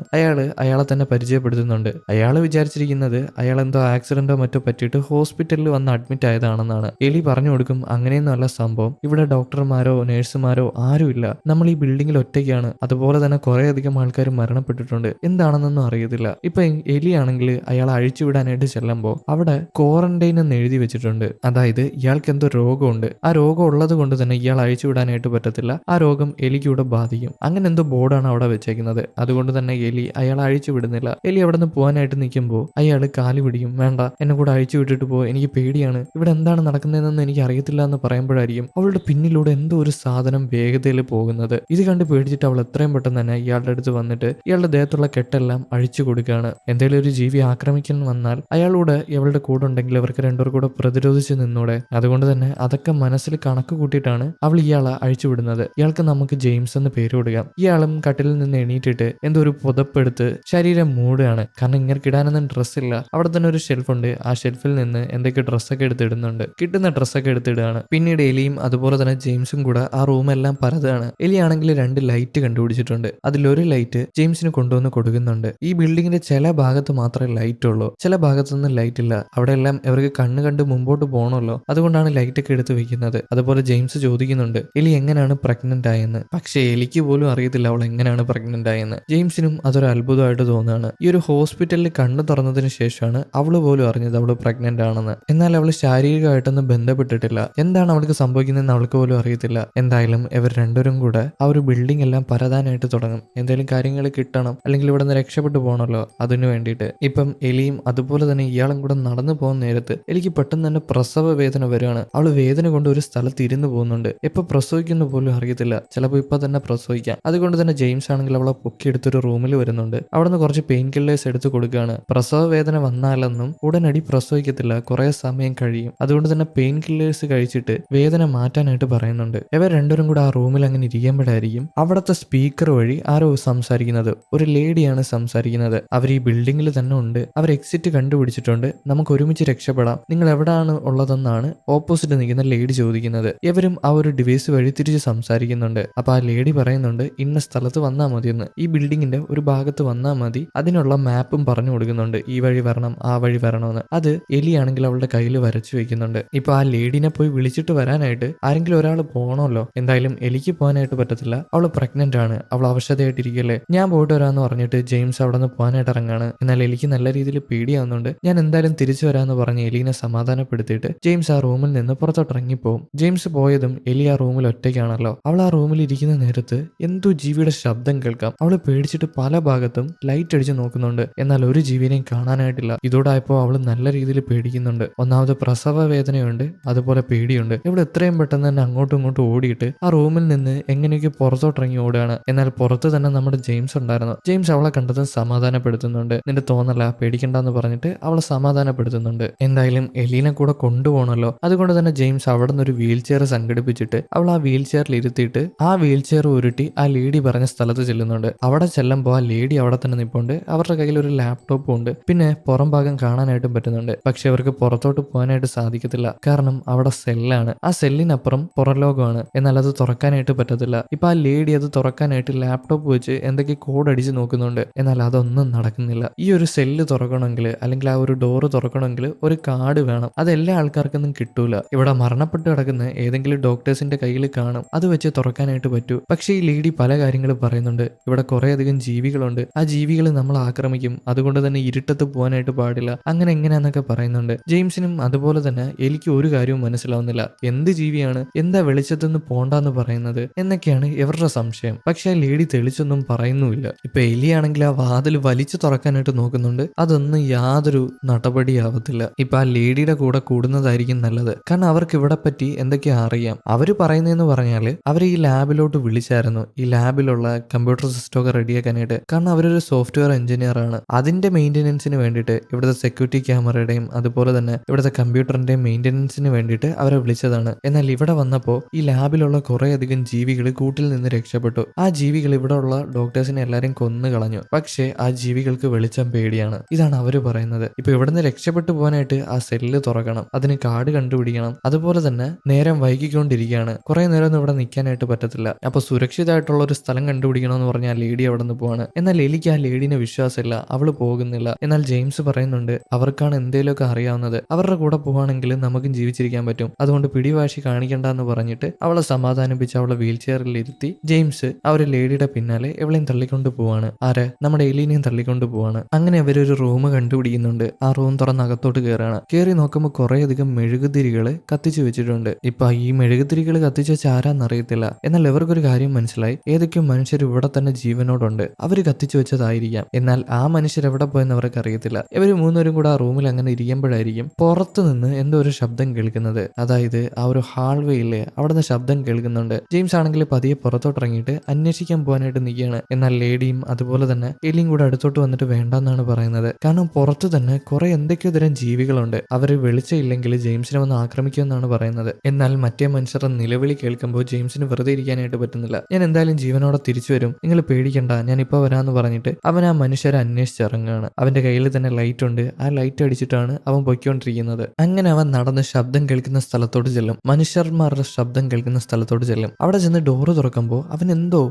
അയാളെ തന്നെ പരിചയപ്പെടുത്തുന്നുണ്ട്. അയാൾ വിചാരിച്ചിരിക്കുന്നത് അയാൾ എന്തോ ആക്സിഡന്റോ മറ്റോ പറ്റിയിട്ട് ഹോസ്പിറ്റലിൽ വന്ന് അഡ്മിറ്റ് ആയതാണെന്നാണ്. എലി പറഞ്ഞു കൊടുക്കും അങ്ങനെയൊന്നുമല്ല സംഭവം. ഇവിടെ ഡോക്ടർമാരോ നഴ്സുമാരോ ആരുമില്ല. നമ്മൾ ഈ ബിൽഡിങ്ങിൽ ഒറ്റയ്ക്കാണ്. അതുപോലെ തന്നെ കുറെ അധികം ആൾക്കാർ മരണപ്പെട്ടിട്ടുണ്ട്. എന്താണെന്നൊന്നും അറിയത്തില്ല. ഇപ്പൊ എലിയാണെങ്കിൽ അയാൾ അഴിച്ചുവിടാനായിട്ട് ചെല്ലുമ്പോൾ അവിടെ ക്വാറന്റൈൻ എന്ന് എഴുതി വെച്ചിട്ടുണ്ട്. അതായത് ഇയാൾക്ക് എന്തോ രോഗമുണ്ട്. ആ രോഗം ഉള്ളത് കൊണ്ട് തന്നെ ഇയാൾ അഴിച്ചുവിടാനായിട്ട് പറ്റത്തില്ല. ആ രോഗം എലിക്കൂടെ ബാധിക്കും. അങ്ങനെ എന്തോ ബോർഡാണ് അവിടെ വെച്ചേക്കുന്നത്. അതുകൊണ്ട് തന്നെ എലി അയാൾ അഴിച്ചു വിടുന്നില്ല. എലി അവിടെ നിന്ന് പോകാനായിട്ട് നിൽക്കുമ്പോൾ അയാൾ കാലി പിടിക്കും. വേണ്ട, എന്നെ കൂടെ അഴിച്ചു വിട്ടിട്ട് പോ, എനിക്ക് പേടിയാണ്, ഇവിടെ എന്താണ് നടക്കുന്നതെന്ന് എനിക്ക് അറിയത്തില്ല എന്ന് പറയുമ്പോഴായിരിക്കും അവളുടെ പിന്നിലൂടെ എന്തോ ഒരു സാധനം വേഗതയിൽ പോകുന്നത്. ഇത് കണ്ട് പേടിച്ചിട്ട് അവൾ എത്രയും പെട്ടെന്ന് തന്നെ ഇയാളുടെ അടുത്ത് വന്നിട്ട് ഇയാളുടെ ദേഹത്തുള്ള കെട്ടെല്ലാം അഴിച്ചു കൊടുക്കുകയാണ്. എന്തെങ്കിലും ഒരു ജീവി ആക്രമിക്കാൻ വന്നാൽ അയാളൂടെ ഇവളുടെ കൂടെ ഉണ്ടെങ്കിൽ അവർക്ക് രണ്ടുപേർ കൂടെ പ്രതിരോധിച്ച് നിന്നൂടെ. അതുകൊണ്ട് തന്നെ അതൊക്കെ മനസ്സിൽ കണക്ക് കൂട്ടിയിട്ടാണ് അവൾ ഇയാളെ അഴിച്ചുവിടുന്നത്. ഇയാൾക്ക് നമുക്ക് ജെയിംസ് എന്ന് പേര് കൊടുക്കാം. ഇയാളും കട്ടിലിൽ നിന്ന് എണീറ്റിട്ട് എന്തോ ഒരു പുതപ്പെടുത്ത് ശരീരം മൂടുകയാണ്. കാരണം ഇങ്ങനെ ഇടാനൊന്നും ഡ്രസ്സില്ല. അവിടെ തന്നെ ഒരു ഷെൽഫുണ്ട്. ആ ഷെൽഫിൽ നിന്ന് എന്തൊക്കെ ഡ്രസ്സൊക്കെ എടുത്തിടുന്നുണ്ട്. കിട്ടുന്ന ഡ്രസ്സൊക്കെ എടുത്തിടുകയാണ്. പിന്നീട് എലിയും അതുപോലെ തന്നെ ജെയിംസും കൂടെ ആ റൂമെല്ലാം പരതാണ്. എലിയാണെങ്കിൽ 2 ലൈറ്റ് കണ്ടുപിടിച്ചിട്ടുണ്ട്. അതിലൊരു ലൈറ്റ് ജെയിംസിന് കൊണ്ടുവന്ന് കൊടുക്കുന്നുണ്ട്. ഈ ബിൽഡിങ്ങിന്റെ ചില ഭാഗത്ത് മാത്രമേ ലൈറ്റ് ഉള്ളൂ, ചില ഭാഗത്തൊന്നും ലൈറ്റ് ഇല്ല. അവിടെ എല്ലാം ഇവർക്ക് കണ്ണ് കണ്ട് മുമ്പോട്ട് പോകണമല്ലോ, അതുകൊണ്ടാണ് ലൈറ്റ് ഒക്കെ എടുത്ത് വെക്കുന്നത്. അതുപോലെ ജെയിംസ് ചോദിക്കുന്നുണ്ട് എലി എങ്ങനെയാണ് പ്രഗ്നന്റ് ആയെന്ന്. പക്ഷെ എലിക്ക് പോലും അറിയത്തില്ല അവൾ എങ്ങനെയാണ് പ്രഗ്നന്റ് ആയെന്ന്. ജെയിംസിനും അതൊരു അത്ഭുതമായിട്ട് തോന്നുകയാണ്. ഈ ഒരു ഹോസ്പിറ്റലിൽ കണ്ണ് തുറന്നതിന് ശേഷമാണ് അവള് പോലും അറിഞ്ഞത് അവള് പ്രഗ്നന്റ് ആണെന്ന്. എന്നാൽ അവള് ശാരീരികമായിട്ടൊന്നും ബന്ധപ്പെട്ടിട്ടില്ല. എന്താണ് അവൾക്ക് സംഭവിക്കുന്നതെന്ന് അവൾക്ക് പോലും അറിയത്തില്ല. എന്തായാലും ഇവർ രണ്ടുപേരും കൂടെ ആ ഒരു ബിൽഡിംഗ് എല്ലാം പരതാനായിട്ട് തുടങ്ങും. എന്തെങ്കിലും കാര്യങ്ങൾ കിട്ടണം, അല്ലെങ്കിൽ ഇവിടെ നിന്ന് രക്ഷപ്പെട്ടു പോകണമല്ലോ, അതിനു വേണ്ടിയിട്ട്. ഇപ്പം എലിയും അതുപോലെ തന്നെ ഇയാളും കൂടെ നടന്നു പോകുന്ന നേരത്ത് എനിക്ക് പെട്ടെന്ന് തന്നെ പ്രസവ വേദന വരികയാണ്. അവള് വേദന കൊണ്ട് ഒരു സ്ഥലത്ത് ഇരുന്ന് പോകുന്നുണ്ട്. എപ്പൊ പ്രസവിക്കുന്ന പോലും അറിയത്തില്ല. ചിലപ്പോൾ ഇപ്പൊ തന്നെ പ്രസവിക്കാം. അതുകൊണ്ട് തന്നെ ജെയിംസ് ആണെങ്കിൽ അവളെ പൊക്കിയെടുത്തൊരു റൂമിൽ വരുന്നുണ്ട്. അവിടെ നിന്ന് കുറച്ച് പെയിൻ കില്ലേഴ്സ് എടുത്ത് കൊടുക്കുകയാണ്. പ്രസവ വേദന വന്നാലൊന്നും ഉടനടി പ്രസവിക്കത്തില്ല, കുറെ സമയം കഴിയും. അതുകൊണ്ട് തന്നെ പെയിൻ കില്ലേഴ്സ് കഴിച്ചിട്ട് വേദന മാറ്റാനായിട്ട് പറയുന്നുണ്ട്. ഇവർ രണ്ടുപേരും കൂടെ ആ റൂമിൽ അങ്ങനെ ഇരിക്കുമ്പോഴായിരിക്കും അവിടുത്തെ സ്പീക്കർ വഴി ആരോ സംസാരിക്കുന്നത്. ഒരു ലേഡിയാണ് സംസാരിക്കുന്നത്. അവർ ഈ ബിൽഡിങ്ങിൽ തന്നെ ഉണ്ട്. അവർ എക്സിറ്റ് കണ്ടുപിടിച്ചിട്ടുണ്ട്. നമുക്ക് ഒരുമിച്ച് രക്ഷപ്പെടാം, നിങ്ങൾ എവിടെയാണ് ഉള്ളതെന്നാണ് ഓപ്പോസിറ്റ് നിൽക്കുന്ന ലേഡി ചോദിക്കുന്നത്. ഇവരും ആ ഒരു ഡിവൈസ് വഴി തിരിച്ച് സംസാരിക്കുന്നുണ്ട്. അപ്പൊ ആ ലേഡി പറയുന്നുണ്ട് ഇന്ന സ്ഥലത്ത് വന്നാൽ മതിയെന്ന്, ഈ ബിൽഡിങ്ങിന്റെ ഒരു ഭാഗത്ത് വന്നാൽ മതി, അതിനുള്ള മാപ്പും പറഞ്ഞു കൊടുക്കുന്നുണ്ട്. ഈ വഴി വരണം, ആ വഴി വരണമെന്ന്. അത് എലിയാണെങ്കിൽ അവളുടെ കയ്യിൽ വരച്ചു വെക്കുന്നുണ്ട്. ഇപ്പൊ ആ ലേഡിനെ പോയി വിളിച്ചിട്ട് വരാനായിട്ട് ആരെങ്കിലും ഒരാൾ പോകണമല്ലോ. എന്തായാലും എലിക്ക് പോകാനായിട്ട് പറ്റത്തില്ല. അവള് പ്രഗ്നന്റ് ആണ്, അവൾ അവശതയായിട്ടിരിക്കല്ലേ, ഞാൻ പോയിട്ട് വരാമെന്ന് പറഞ്ഞിട്ട് ജെയിംസ് അവിടെ നിന്ന് പോകാനായിട്ട് ഇറങ്ങാണ്. എന്നാൽ എലിക്ക് നല്ല രീതിയിൽ പേടിയാവുന്നുണ്ട്. ഞാൻ എന്തായാലും തിരിച്ചു വരാമെന്ന് പറഞ്ഞ് എലീനെ സമാധാനപ്പെടുത്തിയിട്ട് ജെയിംസ് ആ റൂമിൽ നിന്ന് പുറത്തോട്ട് ഇറങ്ങിപ്പോവും. ജെയിംസ് പോയതും എലി ആ റൂമിൽ ഒറ്റയ്ക്കാണല്ലോ. അവൾ ആ റൂമിൽ ഇരിക്കുന്ന നേരത്ത് എന്തോ ജീവിയുടെ ശബ്ദം കേൾക്കാം. അവള് പേടിച്ചിട്ട് പല ഭാഗത്തും ലൈറ്റ് അടിച്ച് നോക്കുന്നുണ്ട്. എന്നാൽ ഒരു ജീവിനെയും കാണാനായിട്ടില്ല. ഇതോടായപ്പോ അവള് നല്ല രീതിയിൽ പേടിക്കുന്നുണ്ട്. ഒന്നാമത് പ്രസവ വേദനയുണ്ട്, അതുപോലെ പേടിയുണ്ട്. ഇവിടെ എത്രയും പെട്ടെന്ന് തന്നെ അങ്ങോട്ടും ഇങ്ങോട്ടും ഓടിയിട്ട് ആ റൂമിൽ നിന്ന് എങ്ങനെയൊക്കെ പുറത്തോട്ടിറങ്ങി ഓടുകയാണ്. എന്നാൽ പുറത്ത് തന്നെ നമ്മുടെ ജെയിംസ് ഉണ്ടായിരുന്നു. ജെയിംസ് അവളെ കണ്ടതും സമാധാനപ്പെടുത്തുന്നുണ്ട്. നിന്റെ തോന്നല, പേടിക്കണ്ടെന്ന് പറഞ്ഞിട്ട് അവളെ സമാധാനപ്പെടുത്തുന്നുണ്ട്. എന്തായാലും എലീനെ കൂടെ കൊണ്ടുപോകണമല്ലോ. അതുകൊണ്ട് തന്നെ ജെയിംസ് അവിടെ നിന്ന് ഒരു വീൽ ചെയർ സംഘടിപ്പിച്ചിട്ട് അവൾ ആ വീൽ ചെയറിൽ ഇരുത്തിയിട്ട് ആ വീൽ ചെയർ ഉരുട്ടി ആ ലേഡി പറഞ്ഞ സ്ഥലത്ത് ചെല്ലുന്നുണ്ട്. അവിടെ ചെല്ലുമ്പോൾ ആ ലേഡി അവിടെ തന്നെ നിൽപ്പുണ്ട്. അവരുടെ കയ്യിൽ ഒരു ലാപ്ടോപ്പും ഉണ്ട്. പിന്നെ പുറം ഭാഗം കാണാനായിട്ടും പറ്റുന്നുണ്ട്. പക്ഷെ അവർക്ക് പുറത്തോട്ട് പോകാനായിട്ട് സാധിക്കത്തില്ല. കാരണം അവിടെ സെല്ലാണ്. ആ സെല്ലിനപ്പുറം പുറലോകമാണ്. എന്നാൽ അത് തുറക്കാനായിട്ട് പറ്റത്തില്ല. ഇപ്പൊ ആ ലേഡി അത് തുറക്കാനായിട്ട് ലാപ്ടോപ്പ് വെച്ച് എന്തൊക്കെ കോഡ് അടിച്ച് നോക്കുന്നുണ്ട്. എന്നാൽ അതൊന്നും നടക്കുന്നില്ല. ഈ ഒരു സെല്ല് തുറക്കണമെങ്കിൽ അല്ലെങ്കിൽ ആ ഒരു ഡോറ് തുറക്കണമെങ്കിൽ ഒരു കാർഡ് വേണം. അത് എല്ലാ ആൾക്കാർക്കൊന്നും കിട്ടൂല. ഇവിടെ മരണപ്പെട്ട് കിടക്കുന്ന ഏതെങ്കിലും ഡോക്ടേഴ്സിന്റെ കയ്യിൽ കാണും. അത് വെച്ച് തുറക്കാനായിട്ട് പറ്റൂ. പക്ഷേ ഈ ലേഡി പല കാര്യങ്ങളും പറയുന്നുണ്ട്. ഇവിടെ കുറെ അധികം ജീവികളുണ്ട്, ആ ജീവികൾ നമ്മൾ ആക്രമിക്കും, അതുകൊണ്ട് തന്നെ ഇരുട്ടത്ത് പോകാനായിട്ട് പാടില്ല, അങ്ങനെ എങ്ങനെയാന്നൊക്കെ പറയുന്നുണ്ട്. ജെയിംസിനും അതുപോലെ തന്നെ എനിക്ക് ഒരു കാര്യവും മനസ്സിലാവുന്നില്ല. എന്ത് ജീവിയാണ്, എന്താ വെളിച്ചത്തുനിന്ന് പോണ്ടെന്ന് പറയുന്നത് എന്നൊക്കെയാണ് ഇവരുടെ സംശയം. പക്ഷെ ആ ലേഡി തെളിച്ചൊന്നും പറയുന്നുമില്ല. ഇപ്പൊ എലിയാണെങ്കിൽ ആ വാതിൽ വലിച്ചു തുറക്കാനായിട്ട് നോക്കുന്നുണ്ട്. അതൊന്നും യാതൊരു നടപടിയാവത്തില്ല. ഇപ്പൊ ആ ലേഡിയുടെ കൂടെ കൂടുന്നതായിരിക്കും നല്ലത്. കാരണം അവർക്ക് ഇവിടെ പറ്റി എന്തൊക്കെയാ അറിയാം. അവര് പറയുന്നതെന്ന് പറഞ്ഞാല് അവർ ഈ ലാബിലോട്ട് വിളിച്ചായിരുന്നു, ഈ ലാബിലുള്ള കമ്പ്യൂട്ടർ സിസ്റ്റം ഒക്കെ റെഡിയാക്കാനായിട്ട്. കാരണം അവരൊരു സോഫ്റ്റ്വെയർ എഞ്ചിനീയർ ആണ്. അതിന്റെ മെയിൻ്റെനൻസിന് വേണ്ടിയിട്ട്, ഇവിടുത്തെ സെക്യൂരിറ്റി ക്യാമറയുടെയും അതുപോലെ തന്നെ ഇവിടുത്തെ കമ്പ്യൂട്ടറിന്റെയും മെയിൻ്റെനൻസിന് വേണ്ടിയിട്ട് അവരെ വിളിച്ചതാണ്. എന്നാൽ ഇവിടെ വന്നപ്പോൾ ഈ ലാബിലുള്ള കുറെ അധികം ജീവികൾ കൂട്ടിൽ നിന്ന് രക്ഷപ്പെട്ടു. ആ ജീവികൾ ഇവിടെ ഉള്ള ഡോക്ടേഴ്സിനെ എല്ലാരും കൊന്നു കളഞ്ഞു. പക്ഷേ ആ ജീവികൾക്ക് വെളിച്ചം പേടിയാണ്. ഇതാണ് അവര് പറയുന്നത്. ഇപ്പൊ ഇവിടുന്ന് രക്ഷപ്പെട്ടു പോകാനായിട്ട് ആ സെല്ല് തുറക്കണം. അതിന് കാർഡ് കണ്ടുപിടിച്ച് കണ്ടുപിടിക്കണം. അതുപോലെ തന്നെ നേരം വൈകിക്കൊണ്ടിരിക്കുകയാണ്, കുറെ നേരം ഒന്നും ഇവിടെ നിൽക്കാനായിട്ട് പറ്റത്തില്ല. അപ്പൊ സുരക്ഷിതമായിട്ടുള്ള ഒരു സ്ഥലം കണ്ടുപിടിക്കണമെന്ന് പറഞ്ഞാൽ ലേഡി അവിടെ നിന്ന് പോവാണ്. എന്നാൽ എലിക്ക് ആ ലേഡീനെ വിശ്വാസമില്ല, അവള് പോകുന്നില്ല. എന്നാൽ ജെയിംസ് പറയുന്നുണ്ട് അവർക്കാണ് എന്തെങ്കിലുമൊക്കെ അറിയാവുന്നത്, അവരുടെ കൂടെ പോവാണെങ്കിൽ നമുക്കും ജീവിച്ചിരിക്കാൻ പറ്റും, അതുകൊണ്ട് പിടിവാശി കാണിക്കണ്ട എന്ന് പറഞ്ഞിട്ട് അവളെ സമാധാനിപ്പിച്ച് അവളെ വീൽ ചെയറിൽ ഇരുത്തി ജെയിംസ് ആ ഒരു ലേഡിയുടെ പിന്നാലെ എവളെയും തള്ളിക്കൊണ്ട് പോവാണ്. ആരെ? നമ്മുടെ എലീനെയും തള്ളിക്കൊണ്ട് പോവാണ്. അങ്ങനെ അവരൊരു റൂം കണ്ടുപിടിക്കുന്നുണ്ട്. ആ റൂം തുറന്ന് അകത്തോട്ട് കയറാണ്. കയറി നോക്കുമ്പോൾ കുറേയധികം മെഴുകുതിരികൾ കത്തിച്ചു വെച്ചിട്ടുണ്ട്. ഇപ്പൊ ഈ മെഴുകുതിരികൾ കത്തിച്ചു വെച്ച ആരാന്നറിയത്തില്ല. എന്നാൽ ഇവർക്കൊരു കാര്യം മനസ്സിലായി, ഏതൊക്കെയോ മനുഷ്യർ ഇവിടെ തന്നെ ജീവനോടുണ്ട്, അവര് കത്തിച്ചു വെച്ചതായിരിക്കാം. എന്നാൽ ആ മനുഷ്യർ എവിടെ പോയെന്ന് അവർക്ക് അറിയത്തില്ല. ഇവര് മൂന്നുപേരും കൂടെ ആ റൂമിൽ അങ്ങനെ ഇരിക്കുമ്പോഴായിരിക്കും പുറത്തു നിന്ന് എന്തോ ഒരു ശബ്ദം കേൾക്കുന്നത്. അതായത് ആ ഒരു ഹാൾവേയില് അവിടെ നിന്ന് ശബ്ദം കേൾക്കുന്നുണ്ട്. ജെയിംസ് ആണെങ്കിൽ പതിയെ പുറത്തോട്ടിറങ്ങിയിട്ട് അന്വേഷിക്കാൻ പോകാനായിട്ട് നിൽക്കുകയാണ്. എന്നാൽ ലേഡിയും അതുപോലെ തന്നെ എലിയും കൂടെ അടുത്തോട്ട് വന്നിട്ട് വേണ്ടെന്നാണ് പറയുന്നത്. കാരണം പുറത്തു തന്നെ കുറെ എന്തൊക്കെയോ തരം ജീവികളുണ്ട്, അവര് വെളിച്ചമില്ലെങ്കിൽ ജെയിംസിനെ വന്ന് ആക്രമിക്കുമെന്നാണ് പറയുന്നത്. എന്നാൽ മറ്റേ മനുഷ്യരുടെ നിലവിളി കേൾക്കുമ്പോൾ ജെയിംസിന് വെറുതെ ഇരിക്കാനായിട്ട് പറ്റുന്നില്ല. ഞാൻ എന്തായാലും ജീവനോടെ തിരിച്ചു വരും, നിങ്ങൾ പേടിക്കണ്ട, ഞാൻ ഇപ്പൊ വരാന്ന് പറഞ്ഞിട്ട് അവൻ ആ മനുഷ്യരെ അന്വേഷിച്ചിറങ്ങുകയാണ്. അവന്റെ കയ്യിൽ തന്നെ ലൈറ്റ് ഉണ്ട്, ആ ലൈറ്റ് അടിച്ചിട്ടാണ് അവൻ പൊയ്ക്കൊണ്ടിരിക്കുന്നത്. അങ്ങനെ അവൻ നടന്ന് ശബ്ദം കേൾക്കുന്ന സ്ഥലത്തോട്ട് ചെല്ലും, മനുഷ്യന്മാരുടെ ശബ്ദം കേൾക്കുന്ന സ്ഥലത്തോട്ട് ചെല്ലും. അവിടെ ചെന്ന് ഡോറ് തുറക്കുമ്പോൾ അവൻ എന്തോ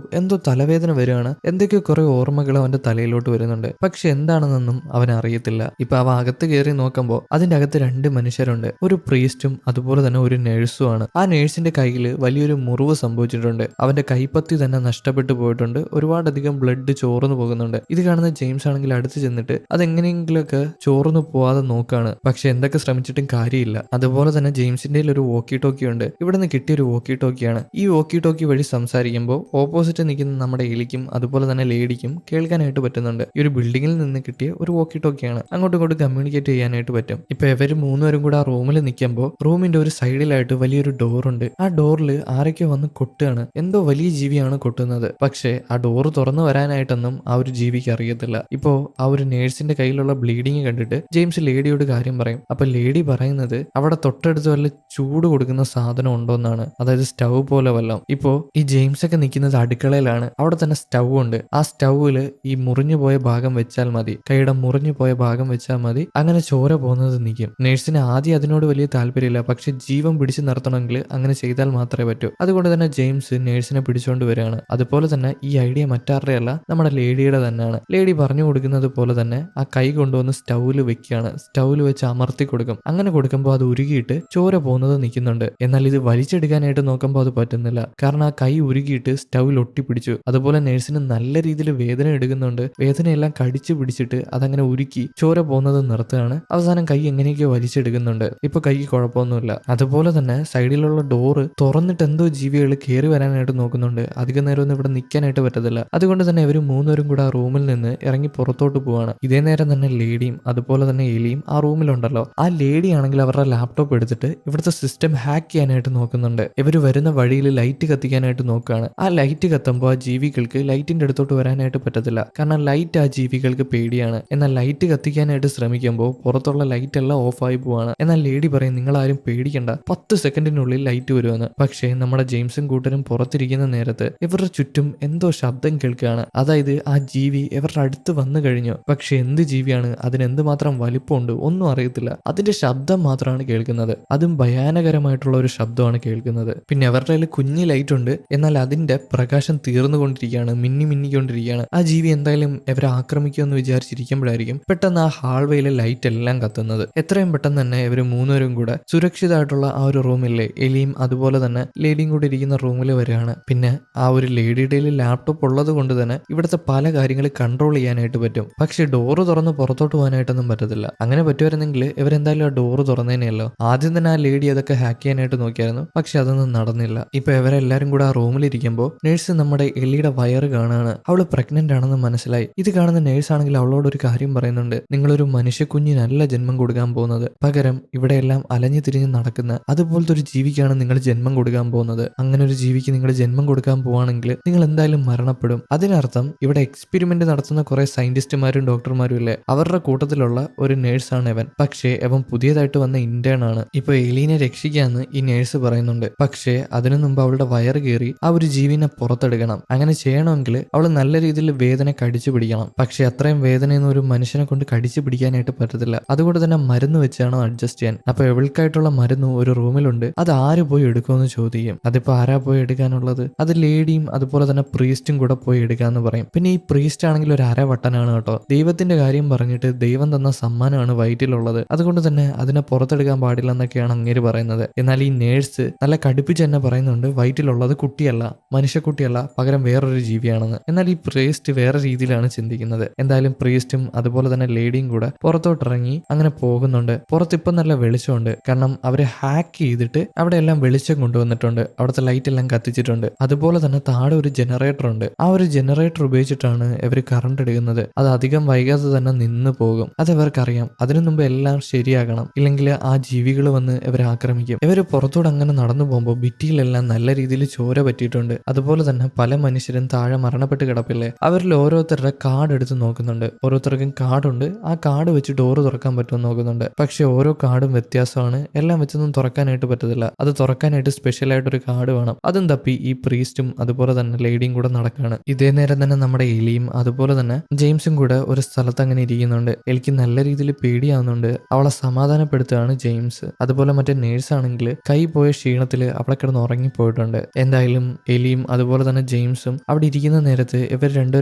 തലവേദന വരികയാണ്. എന്തൊക്കെയോ കുറെ ഓർമ്മകൾ അവന്റെ തലയിലോട്ട് വരുന്നുണ്ട്, പക്ഷെ എന്താണെന്നൊന്നും അവൻ അറിയത്തില്ല. ഇപ്പൊ അവ അകത്ത് കയറി നോക്കുമ്പോൾ അതിന്റെ അകത്ത് രണ്ട് മനുഷ്യരുണ്ട്, ഒരു പ്രീസ്റ്റും അതുപോലെ തന്നെ ഒരു നേഴ്സും ആണ്. ആ നേഴ്സിന്റെ കയ്യിൽ വലിയൊരു മുറിവ് സംഭവിച്ചിട്ടുണ്ട്, അവന്റെ കൈപ്പത്തി തന്നെ നഷ്ടപ്പെട്ടു പോയിട്ടുണ്ട്, ഒരുപാടധികം ബ്ലഡ് ചോർന്നു പോകുന്നുണ്ട്. ഇത് കാണുന്ന ജെയിംസ് ആണെങ്കിൽ അടുത്ത് ചെന്നിട്ട് അതെങ്ങനെയെങ്കിലുമൊക്കെ ചോർന്നു പോവാതെ നോക്കാണ്. പക്ഷെ എന്തൊക്കെ ശ്രമിച്ചിട്ടും കാര്യമില്ല. അതുപോലെ തന്നെ ജെയിംസിന്റെ ഒരു വോക്കി ടോക്കി ഉണ്ട്, ഇവിടെ നിന്ന് കിട്ടിയ ഒരു വോക്കി ടോക്കിയാണ്. ഈ വോക്കി ടോക്കി വഴി സംസാരിക്കുമ്പോൾ ഓപ്പോസിറ്റ് നിൽക്കുന്ന നമ്മുടെ എലിക്കും അതുപോലെ തന്നെ ലേഡിക്കും കേൾക്കാനായിട്ട് പറ്റുന്നുണ്ട്. ഈ ഒരു ബിൽഡിങ്ങിൽ നിന്ന് കിട്ടിയ ഒരു വോക്കി ടോക്കിയാണ്, അങ്ങോട്ടും ഇങ്ങോട്ടും കമ്മ്യൂണിക്കേറ്റ് ചെയ്യാനായിട്ട് പറ്റും. ഇപ്പൊ ഇവര് മൂന്നുപേരും കൂടെ ആ റൂമിൽ നിൽക്കുമ്പോൾ റൂമിന്റെ ഒരു സൈഡിലായിട്ട് വലിയൊരു ഡോറുണ്ട്. ആ ഡോറിൽ ആരൊക്കെ വന്ന് കൊട്ടുകയാണ്, എന്തോ വലിയ ജീവിയാണ് കൊട്ടുന്നത്. പക്ഷേ ആ ഡോറ് തുറന്നു വരാനായിട്ടൊന്നും ആ ഒരു ജീവിക്ക് അറിയത്തില്ല. ഇപ്പോ ആ ഒരു നേഴ്സിന്റെ കയ്യിലുള്ള ബ്ലീഡിങ് കണ്ടിട്ട് ജെയിംസ് ലേഡിയോട് കാര്യം പറയും. അപ്പൊ ലേഡി പറയുന്നത് അവിടെ തൊട്ടടുത്ത് വല്ല ചൂട് കൊടുക്കുന്ന സാധനം ഉണ്ടോന്നാണ്, അതായത് സ്റ്റൗ പോലെ വല്ലതും. ഇപ്പോ ഈ ജെയിംസ് ഒക്കെ നിൽക്കുന്നത് അടുക്കളയിലാണ്, അവിടെ തന്നെ സ്റ്റൗ ഉണ്ട്. ആ സ്റ്റൗവില് ഈ മുറിഞ്ഞു പോയ ഭാഗം വെച്ചാൽ മതി, കൈയുടെ മുറിഞ്ഞു പോയ ഭാഗം വെച്ചാൽ മതി, അങ്ങനെ ചോര പോകുന്നത് നിൽക്കും. നേഴ്സിന് ആദ്യം അതിനോട് വലിയ താല്പര്യമില്ല, പക്ഷെ ജീവൻ പിടിച്ചു നിർത്തണമെങ്കിൽ അങ്ങനെ ചെയ്താൽ മാത്രമേ പറ്റൂ. അതുകൊണ്ട് തന്നെ ജെയിംസ് നേഴ്സിനെ പിടിച്ചുകൊണ്ട് വരികയാണ്. അതുപോലെ തന്നെ ഈ ഐഡിയ മറ്റാരുടെ അല്ല, നമ്മുടെ ലേഡിയുടെ തന്നെയാണ്. ലേഡി പറഞ്ഞു കൊടുക്കുന്നത് പോലെ തന്നെ ആ കൈ കൊണ്ടുവന്ന് സ്റ്റൗവിൽ വെക്കുകയാണ്, സ്റ്റൗവിൽ വെച്ച് അമർത്തി കൊടുക്കും. അങ്ങനെ കൊടുക്കുമ്പോൾ അത് ഉരുകിയിട്ട് ചോര പോകുന്നത് നിൽക്കുന്നുണ്ട്. എന്നാൽ ഇത് വലിച്ചെടുക്കാനായിട്ട് നോക്കുമ്പോൾ അത് പറ്റുന്നില്ല, കാരണം ആ കൈ ഉരുകിയിട്ട് സ്റ്റൗവിൽ ഒട്ടിപ്പിടിച്ചു. അതുപോലെ നേഴ്സിന് നല്ല രീതിയിൽ വേദന എടുക്കുന്നുണ്ട്, വേദനയെല്ലാം കടിച്ചു പിടിച്ചിട്ട് അതങ്ങനെ ഉരുക്കി ചോര പോകുന്നത് നിർത്തുകയാണ്. അവസാനം കൈ എങ്ങനെയൊക്കെയോ വലിച്ചെടുക്കുന്നുണ്ട്. ഇപ്പൊ കൈക്ക് കുഴപ്പമൊന്നുമില്ല. അതുപോലെ തന്നെ സൈഡിലുള്ള ഡോറ് തുറന്നിട്ട് എന്തോ ജീവികൾ കയറി വരാനായിട്ട് നോക്കുന്നുണ്ട്. അധികം നേരം ഒന്നും ഇവിടെ നിൽക്കാനായിട്ട് പറ്റത്തില്ല. അതുകൊണ്ട് തന്നെ ഇവര് മൂന്നുപേരും കൂടെ ആ റൂമിൽ നിന്ന് ഇറങ്ങി പുറത്തോട്ട് പോവാണ്. ഇതേ നേരം തന്നെ ലേഡിയും അതുപോലെ തന്നെ എലിയും ആ റൂമിലുണ്ടല്ലോ. ആ ലേഡി ആണെങ്കിൽ അവരുടെ ലാപ്ടോപ്പ് എടുത്തിട്ട് ഇവിടുത്തെ സിസ്റ്റം ഹാക്ക് ചെയ്യാനായിട്ട് നോക്കുന്നുണ്ട്. ഇവർ വരുന്ന വഴിയിൽ ലൈറ്റ് കത്തിക്കാനായിട്ട് നോക്കുകയാണ്. ആ ലൈറ്റ് കത്തുമ്പോൾ ആ ജീവികൾക്ക് ലൈറ്റിന്റെ അടുത്തോട്ട് വരാനായിട്ട് പറ്റത്തില്ല, കാരണം ലൈറ്റ് ആ ജീവികൾക്ക് പേടിയാണ്. എന്നാൽ ലൈറ്റ് കത്തിക്കാനായിട്ട് ശ്രമിക്കുമ്പോൾ പുറത്തുള്ള ലൈറ്റ് എല്ലാം ഓഫായി പോവാണ്. എന്നാൽ ലേഡി പറയും നിങ്ങൾ ആരും പേടിക്കണ്ട, 10 സെക്കൻഡിനുള്ളിൽ ലൈറ്റ് വരുമെന്ന്. പക്ഷേ നമ്മുടെ ജെയിംസും കൂട്ടരും പുറത്തിരിക്കുന്ന നേരത്ത് ഇവരുടെ ചുറ്റും എന്തോ ശബ്ദം കേൾക്കുകയാണ്. അതായത് ആ ജീവി ഇവരുടെ അടുത്ത് വന്നു കഴിഞ്ഞു. പക്ഷെ എന്ത് ജീവിയാണ്, അതിന് എന്തുമാത്രം വലിപ്പമുണ്ട് ഒന്നും അറിയത്തില്ല, അതിന്റെ ശബ്ദം മാത്രമാണ് കേൾക്കുന്നത്. അതും ഭയാനകരമായിട്ടുള്ള ഒരു ശബ്ദമാണ് കേൾക്കുന്നത്. പിന്നെ അവരുടെ കയ്യിൽ കുഞ്ഞി ലൈറ്റ് ഉണ്ട്, എന്നാൽ അതിന്റെ പ്രകാശം തീർന്നുകൊണ്ടിരിക്കുകയാണ്, മിന്നിക്കൊണ്ടിരിക്കുകയാണ്. ആ ജീവി എന്തായാലും ഇവരെ ആക്രമിക്കുമെന്ന് വിചാരിച്ചിരിക്കുമ്പോഴായിരിക്കും പെട്ടെന്ന് ആ ഹാൾവേയിലെ ലൈറ്റ് എല്ലാം കത്തുന്നത്. എത്രയും പെട്ടെന്ന് തന്നെ ഇവര് മൂന്നുപേരും കൂടെ സുരക്ഷിതമായിട്ടുള്ള ആ ഒരു റൂമിലെ എലിയും അതുപോലെ തന്നെ ലേഡിയും കൂടി ഇരിക്കുന്ന റൂമിൽ വരികയാണ്. പിന്നെ ആ ഒരു ലേഡിയുടെ ലാപ്ടോപ്പ് ഉള്ളത് കൊണ്ട് തന്നെ ഇവിടുത്തെ പല കാര്യങ്ങൾ കൺട്രോൾ ചെയ്യാനായിട്ട് പറ്റും. പക്ഷെ ഡോറ് തുറന്ന് പുറത്തോട്ട് പോകാനായിട്ടൊന്നും പറ്റത്തില്ല. അങ്ങനെ പറ്റുമായിരുന്നെങ്കിൽ ഇവരെന്തായാലും ആ ഡോറ് തുറന്നേനെയല്ലോ. ആദ്യം തന്നെ ആ ലേഡി അതൊക്കെ ഹാക്ക് ചെയ്യാനായിട്ട് നോക്കിയായിരുന്നു, പക്ഷെ അതൊന്നും നടന്നില്ല. ഇപ്പൊ ഇവരെല്ലാരും കൂടെ ആ റൂമിലിരിക്കുമ്പോൾ നേഴ്സ് നമ്മുടെ എലിയുടെ വയറ് കാണാണ്. അവള് പ്രഗ്നന്റ് ആണെന്ന് മനസ്സിലായി. ഇത് കാണുന്ന നേഴ്സ് ആണെങ്കിൽ അവളോട് ഒരു കാര്യം പറയുന്നുണ്ട്, നിങ്ങളൊരു മനുഷ്യക്കുഞ്ഞിനല്ല ജന്മം കൊടുക്കാൻ പോകുന്നത്, പകരം ഇവിടെയെല്ലാം അലഞ്ഞു തിരിഞ്ഞ് നടക്കുന്ന അതുപോലത്തെ ഒരു ജീവിക്കാണ് നിങ്ങൾ ജന്മം കൊടുക്കാൻ പോകുന്നത്. അങ്ങനെ ഒരു ജീവിക്ക് നിങ്ങൾ ജന്മം കൊടുക്കാൻ പോവാണെങ്കിൽ നിങ്ങൾ എന്തായാലും മരണപ്പെടും. അതിനർത്ഥം ഇവിടെ എക്സ്പെരിമെന്റ് നടത്തുന്ന കുറെ സയന്റിസ്റ്റുമാരും ഡോക്ടർമാരും ഇല്ലേ, അവരുടെ കൂട്ടത്തിലുള്ള ഒരു നേഴ്സാണ് ഇവൻ. പക്ഷേ അവൻ പുതിയതായിട്ട് വന്ന ഇന്റേൺ ആണ്. ഇപ്പൊ എലീനെ രക്ഷിക്കാന്ന് ഈ നേഴ്സ് പറയുന്നുണ്ട്. പക്ഷേ അതിനു മുമ്പ് അവളുടെ വയറ് കയറി ആ ഒരു ജീവിനെ പുറത്തെടുക്കണം. അങ്ങനെ ചെയ്യണമെങ്കിൽ അവൾ നല്ല രീതിയിൽ വേദന കടിച്ചു പിടിക്കണം. പക്ഷെ അത്രയും വേദനയൊന്നും ഒരു മനുഷ്യനെ കൊണ്ട് കടിച്ചു പിടിക്കാനായിട്ട് പറ്റത്തില്ല. അതുകൊണ്ട് തന്നെ മരുന്ന് വെച്ചാണ് അഡ്ജസ്റ്റ് ചെയ്യാൻ. അപ്പൊ ഇവൾക്ക് അവർക്കായിട്ടുള്ള മരുന്ന് ഒരു റൂമിലുണ്ട്. അത് ആര് പോയി എടുക്കുമെന്ന് ചോദിക്കും. അതിപ്പോ ആരാ പോയി എടുക്കാനുള്ളത്? അത് ലേഡിയും അതുപോലെ തന്നെ പ്രീസ്റ്റും കൂടെ പോയി എടുക്കാന്ന് പറയും. പിന്നെ ഈ പ്രീസ്റ്റ് ആണെങ്കിൽ ഒരു അരവട്ടനാണ് കേട്ടോ. ദൈവത്തിന്റെ കാര്യം പറഞ്ഞിട്ട് ദൈവം തന്ന സമ്മാനമാണ് വയറ്റിലുള്ളത്, അതുകൊണ്ട് തന്നെ അതിനെ പുറത്തെടുക്കാൻ പാടില്ലെന്നൊക്കെയാണ് അങ്ങേര് പറയുന്നത്. എന്നാൽ ഈ നേഴ്സ് നല്ല കടുപ്പിച്ച് തന്നെ പറയുന്നുണ്ട് വയറ്റിലുള്ളത് കുട്ടിയല്ല, മനുഷ്യക്കുട്ടിയല്ല, പകരം വേറൊരു ജീവിയാണെന്ന്. എന്നാൽ ഈ പ്രീസ്റ്റ് വേറെ രീതിയിലാണ് ചിന്തിക്കുന്നത്. എന്തായാലും പ്രീസ്റ്റും അതുപോലെ തന്നെ ലേഡിയും കൂടെ പുറത്തോട്ടിറങ്ങി അങ്ങനെ പോകുന്നുണ്ട്. പുറത്തിപ്പം നല്ല വെളിച്ചമുണ്ട്, കാരണം അവര് ഹാക്ക് ചെയ്തിട്ട് അവിടെ എല്ലാം വെളിച്ചം കൊണ്ടുവന്നിട്ടുണ്ട്. അവിടുത്തെ ലൈറ്റ് എല്ലാം കത്തിച്ചിട്ടുണ്ട്. അതുപോലെ തന്നെ താഴെ ഒരു ജനറേറ്റർ ഉണ്ട്. ആ ഒരു ജനറേറ്റർ ഉപയോഗിച്ചിട്ടാണ് ഇവർ കറണ്ട് എടുക്കുന്നത്. അത് അധികം വൈകാതെ തന്നെ നിന്ന് പോകും. അത് ഇവർക്കറിയാം. അതിനു മുമ്പ് എല്ലാം ശരിയാകണം, ഇല്ലെങ്കിൽ ആ ജീവികൾ വന്ന് ഇവരെ ആക്രമിക്കും. ഇവര് പുറത്തോട് അങ്ങനെ നടന്നു പോകുമ്പോൾ ഭിത്തിയിലെല്ലാം നല്ല രീതിയിൽ ചോര പറ്റിയിട്ടുണ്ട്. അതുപോലെ തന്നെ പല മനുഷ്യരും താഴെ മരണപ്പെട്ട് കിടപ്പില്ലേ, അവരിൽ ഓരോരുത്തരുടെ കാർഡ് എടുത്ത് നോക്കുന്നുണ്ട്. ഓരോരുത്തർക്കും കാർഡുണ്ട്. ആ കാർഡ് വെച്ച് ഡോറ് തുറക്കാൻ പറ്റുമെന്ന് നോക്കുന്നുണ്ട്. പക്ഷെ ഓരോ കാർഡും വ്യത്യാസമാണ്. എല്ലാം വെച്ചൊന്നും തുറക്കാനായിട്ട് പറ്റത്തില്ല. അത് തുറക്കാനായിട്ട് സ്പെഷ്യൽ ആയിട്ടൊരു കാർഡ് വേണം. അതും തപ്പി ഈ പ്രീസ്റ്റും അതുപോലെ തന്നെ ലേഡിയും കൂടെ നടക്കുകയാണ്. ഇതേ നേരം തന്നെ നമ്മുടെ എലിയും അതുപോലെ തന്നെ ജെയിംസും കൂടെ ഒരു സ്ഥലത്ത് അങ്ങനെ ഇരിക്കുന്നുണ്ട്. എനിക്ക് നല്ല രീതിയിൽ പേടിയാവുന്നുണ്ട്. അവളെ സമാധാനപ്പെടുത്തുകയാണ് ജെയിംസ്. അതുപോലെ മറ്റേ നേഴ്സ് ആണെങ്കിൽ കൈ പോയ ക്ഷീണത്തിൽ അവിടെ കിടന്ന് ഉറങ്ങിപ്പോയിട്ടുണ്ട്. എന്തായാലും എലിയും അതുപോലെ തന്നെ ജെയിംസും അവിടെ ഇരിക്കുന്ന നേരത്ത് ഇവർ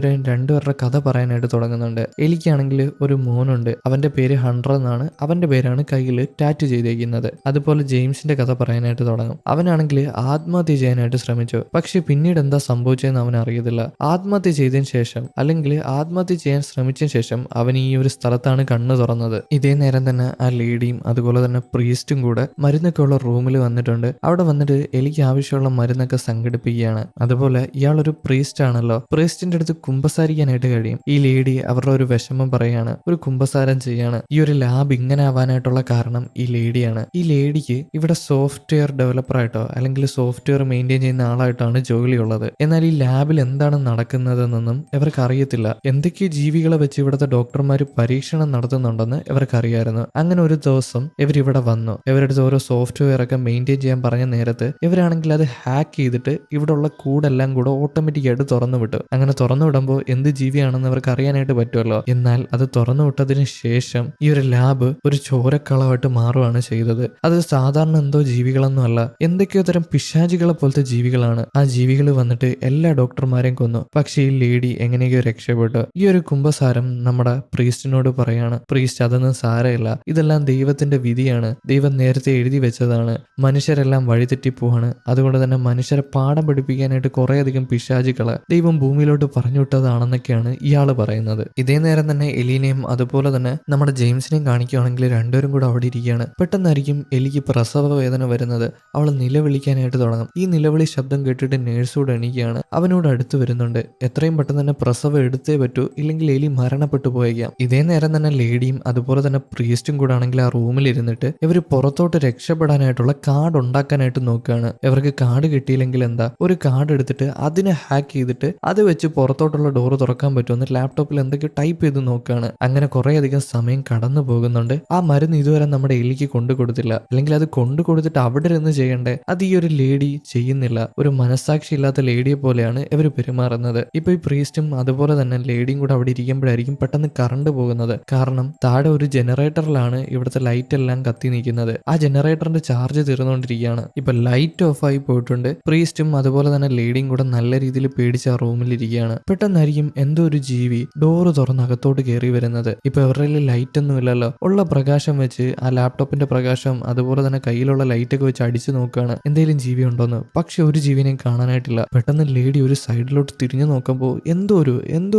രണ്ടുപേരുടെ കഥ പറയാനായിട്ട് തുടങ്ങുന്നുണ്ട്. എലിക്കാണെങ്കിൽ ഒരു മോനുണ്ട്. അവന്റെ പേര് ഹണ്ടർ എന്നാണ്. അവന്റെ പേരാണ് കയ്യിൽ ടാറ്റു ചെയ്തേക്കുന്നത്. അതുപോലെ ജെയിംസിന്റെ കഥ പറയാനായിട്ട് തുടങ്ങും. അവനാണെങ്കിൽ ആത്മഹത്യ ചെയ്യാനായിട്ട് ശ്രമിച്ചു. പക്ഷെ പിന്നീട് എന്താ സംഭവിച്ചതെന്ന് അവൻ അറിയത്തില്ല. ആത്മഹത്യ ചെയ്തതിന് ശേഷം അല്ലെങ്കിൽ ആത്മഹത്യ ചെയ്യാൻ ശ്രമിച്ചതിന് ശേഷം അവൻ ഈ ഒരു സ്ഥലത്താണ് കണ്ണു തുറന്നത്. ഇതേ നേരം തന്നെ ആ ലേഡിയും അതുപോലെ തന്നെ പ്രീസ്റ്റും കൂടെ മരുന്നൊക്കെ ഉള്ള റൂമിൽ വന്നിട്ടുണ്ട്. അവിടെ വന്നിട്ട് എലിക്ക് ആവശ്യമുള്ള മരുന്നൊക്കെ സംഘടിപ്പിക്കുകയാണ്. അതുപോലെ ഇയാളൊരു പ്രീസ്റ്റ് ആണല്ലോ, പ്രീസ്റ്റിന്റെ അടുത്ത് കുമ്പസാരിക്കാനായിട്ട് കഴിയും. ഈ ലേഡി അവരുടെ ഒരു വിഷമം പറയാണ്, ഒരു കുമ്പസാരം ചെയ്യാണ്. ഈ ഒരു ലാബ് ഇങ്ങനെ ആവാനായിട്ടുള്ള കാരണം ഈ ലേഡിയാണ്. ഈ ലേഡിക്ക് ഇവിടെ സോഫ്റ്റ്വെയർ ഡെവലപ്പർ ആയിട്ടോ അല്ലെങ്കിൽ സോഫ്റ്റ്വെയർ മെയിൻറ്റെയിൻ ചെയ്യുന്ന ആളായിട്ടാണ് ജോലിയുള്ളത്. എന്നാൽ ഈ ലാബിൽ എന്താണ് നടക്കുന്നതെന്നൊന്നും ഇവർക്ക് അറിയത്തില്ല. എന്തൊക്കെ ജീവികളെ വെച്ച് ഇവിടുത്തെ ഡോക്ടർമാർ പരീക്ഷണം നടത്തുന്നുണ്ടെന്ന് ഇവർക്കറിയായിരുന്നു. അങ്ങനെ ഒരു ദിവസം ഇവരിവിടെ വന്നു. ഇവരുടെ ഓരോ സോഫ്റ്റ്വെയർ ഒക്കെ മെയിൻറ്റെയിൻ ചെയ്യാൻ പറഞ്ഞ നേരത്ത് ഇവരാണെങ്കിൽ അത് ഹാക്ക് ചെയ്തിട്ട് ഇവിടെ ഉള്ള കൂടെല്ലാം കൂടെ ഓട്ടോമാറ്റിക് ആയിട്ട് തുറന്നു വിട്ടു. അങ്ങനെ തുറന്നു വിടുമ്പോൾ എന്ത് ജീവിയാണെന്ന് അവർക്ക് അറിയാനായിട്ട് പറ്റുമല്ലോ. എന്നാൽ അത് തുറന്നു വിട്ടതിന് ശേഷം ഈ ഒരു ലാബ് ഒരു ചോരക്കളമായിട്ട് മാറുകയാണ് ചെയ്തത്. അത് സാധാരണ എന്തോ ജീവികളൊന്നും അല്ല, എന്തൊക്കെയോ തരം പിശാചികളെ പോലത്തെ ജീവികളാണ്. ആ ജീവികൾ വന്നിട്ട് എല്ലാ ഡോക്ടർമാരെയും കൊന്നു. പക്ഷേ ഈ ലേഡി എങ്ങനെയൊക്കെയോ രക്ഷപ്പെട്ടു. ഈ ഒരു കുമ്പസാരം നമ്മുടെ പ്രീസ്റ്റിനോട് പറയാണ്, പ്രീസ്റ്റ് അതൊന്നും സാരമില്ല, ഇതെല്ലാം ദൈവത്തിന്റെ വിധിയാണ്, ദൈവം നേരത്തെ എഴുതി വെച്ചതാണ്, മനുഷ്യരെല്ലാം വഴിതെറ്റിപ്പോവാണ്, അതുകൊണ്ട് തന്നെ മനുഷ്യരെ പാഠം പഠിപ്പിക്കാനായിട്ട് കുറേയധികം പിശാചികളെ ദൈവം ഭൂമിയിലോട്ട് പറഞ്ഞു വിട്ടതാണെന്നൊക്കെയാണ് ഇയാള് പറയുന്നത്. ഇതേ നേരം തന്നെ എലീനെയും അതുപോലെ തന്നെ നമ്മുടെ ജെയിംസിനെയും കാണിക്കുകയാണെങ്കിൽ രണ്ടുപേരും കൂടെ അവിടെ ഇരിക്കുകയാണ്. പെട്ടെന്നായിരിക്കും എലിക്ക് പ്രസവ വേദന വരുന്നത്. അവൾ നിലവിളിക്കാനായിട്ട് തുടങ്ങും. ഈ നിലവിളി ശബ്ദം കേട്ടിട്ട് നേഴ്സോട് എണീക്കുകയാണ്. അവനോട് അടുത്ത് വരുന്നുണ്ട്. എത്രയും പെട്ടെന്ന് തന്നെ പ്രസവം എടുത്തേ പറ്റൂ, ഇല്ലെങ്കിൽ എലി മരണപ്പെട്ടു പോയേക്കാം. ഇതേ നേരം തന്നെ ലേഡിയും അതുപോലെ തന്നെ പ്രീസ്റ്റും കൂടെ ആണെങ്കിൽ ആ റൂമിൽ ഇരുന്നിട്ട് ഇവർ പുറത്തോട്ട് രക്ഷപ്പെടാനായിട്ടുള്ള കാർഡ് ഉണ്ടാക്കാനായിട്ട് നോക്കുകയാണ്. ഇവർക്ക് കാർഡ് കിട്ടിയില്ലെങ്കിൽ എന്താ, ഒരു കാർഡ് എടുത്തിട്ട് അതിനെ ഹാക്ക് ചെയ്തിട്ട് അത് വെച്ച് പുറത്തോട്ടുള്ള ഡോറ് തുറക്കാൻ പറ്റുമെന്ന് ലാപ്ടോപ്പിൽ എന്തൊക്കെ ടൈപ്പ് ചെയ്ത് നോക്കുകയാണ്. അങ്ങനെ കുറേയധികം സമയം കടന്നു പോകുന്നുണ്ട്. ആ മരുന്ന് ഇതുവരെ നമ്മുടെ എലിക്ക് കൊണ്ടു കൊടുത്തില്ല, അല്ലെങ്കിൽ അത് കൊണ്ടു കൊടുത്തിട്ട് അവിടെ ഇരുന്ന് ചെയ്യണ്ടേ, അത് ഈ ഒരു ലേഡി ചെയ്യുന്നില്ല. ഒരു മനസ്സാക്ഷി ഇല്ലാത്ത ലേഡിയെ പോലെയാണ് ഇവർ പെരുമാറുന്നത്. ഇപ്പൊ ഈ പ്രീസ്റ്റും അതുപോലെ തന്നെ ലേഡിയും കൂടെ അവിടെ ഇരിക്കുമ്പോഴായിരിക്കും പെട്ടെന്ന് കറണ്ട് പോകുന്നത്. കാരണം താഴെ ഒരു ജനറേറ്ററിലാണ് ഇവിടുത്തെ ലൈറ്റ് എല്ലാം കത്തി നിൽക്കുന്നത്. ആ ജനറേറ്ററിന്റെ ചാർജ് തീർന്നുകൊണ്ടിരിക്കുകയാണ്. ഇപ്പൊ ലൈറ്റ് ഓഫ് ആയി പോയിട്ടുണ്ട്. പ്രീസ്റ്റും അതുപോലെ തന്നെ ലേഡിയും കൂടെ നല്ല രീതിയിൽ പേടിച്ച് ആ റൂമിൽ ഇരിക്കുകയാണ്. പെട്ടെന്നായിരിക്കും എന്തോ ഒരു ജീവി ഡോറ് തുറന്ന് അകത്തോട്ട് കയറി വരുന്നത്. ഇപ്പൊ ഇവരുടെ ലൈറ്റ് ഒന്നും ഇല്ലല്ലോ, ഉള്ള പ്രകാശം വെച്ച് ആ ലാപ്ടോപ്പിന്റെ പ്രകാശം അതുപോലെ തന്നെ കയ്യിലുള്ള ലൈറ്റ് ഒക്കെ വെച്ച് അടിച്ചു നോക്കുകയാണ് എന്തെങ്കിലും ജീവി ഉണ്ടോന്ന്. പക്ഷെ ഒരു ജീവിനെയും കാണാനായിട്ടില്ല. പെട്ടെന്ന് ലേഡി ഒരു സൈഡിലോട്ട് തിരിഞ്ഞു നോക്കുമ്പോൾ എന്തോ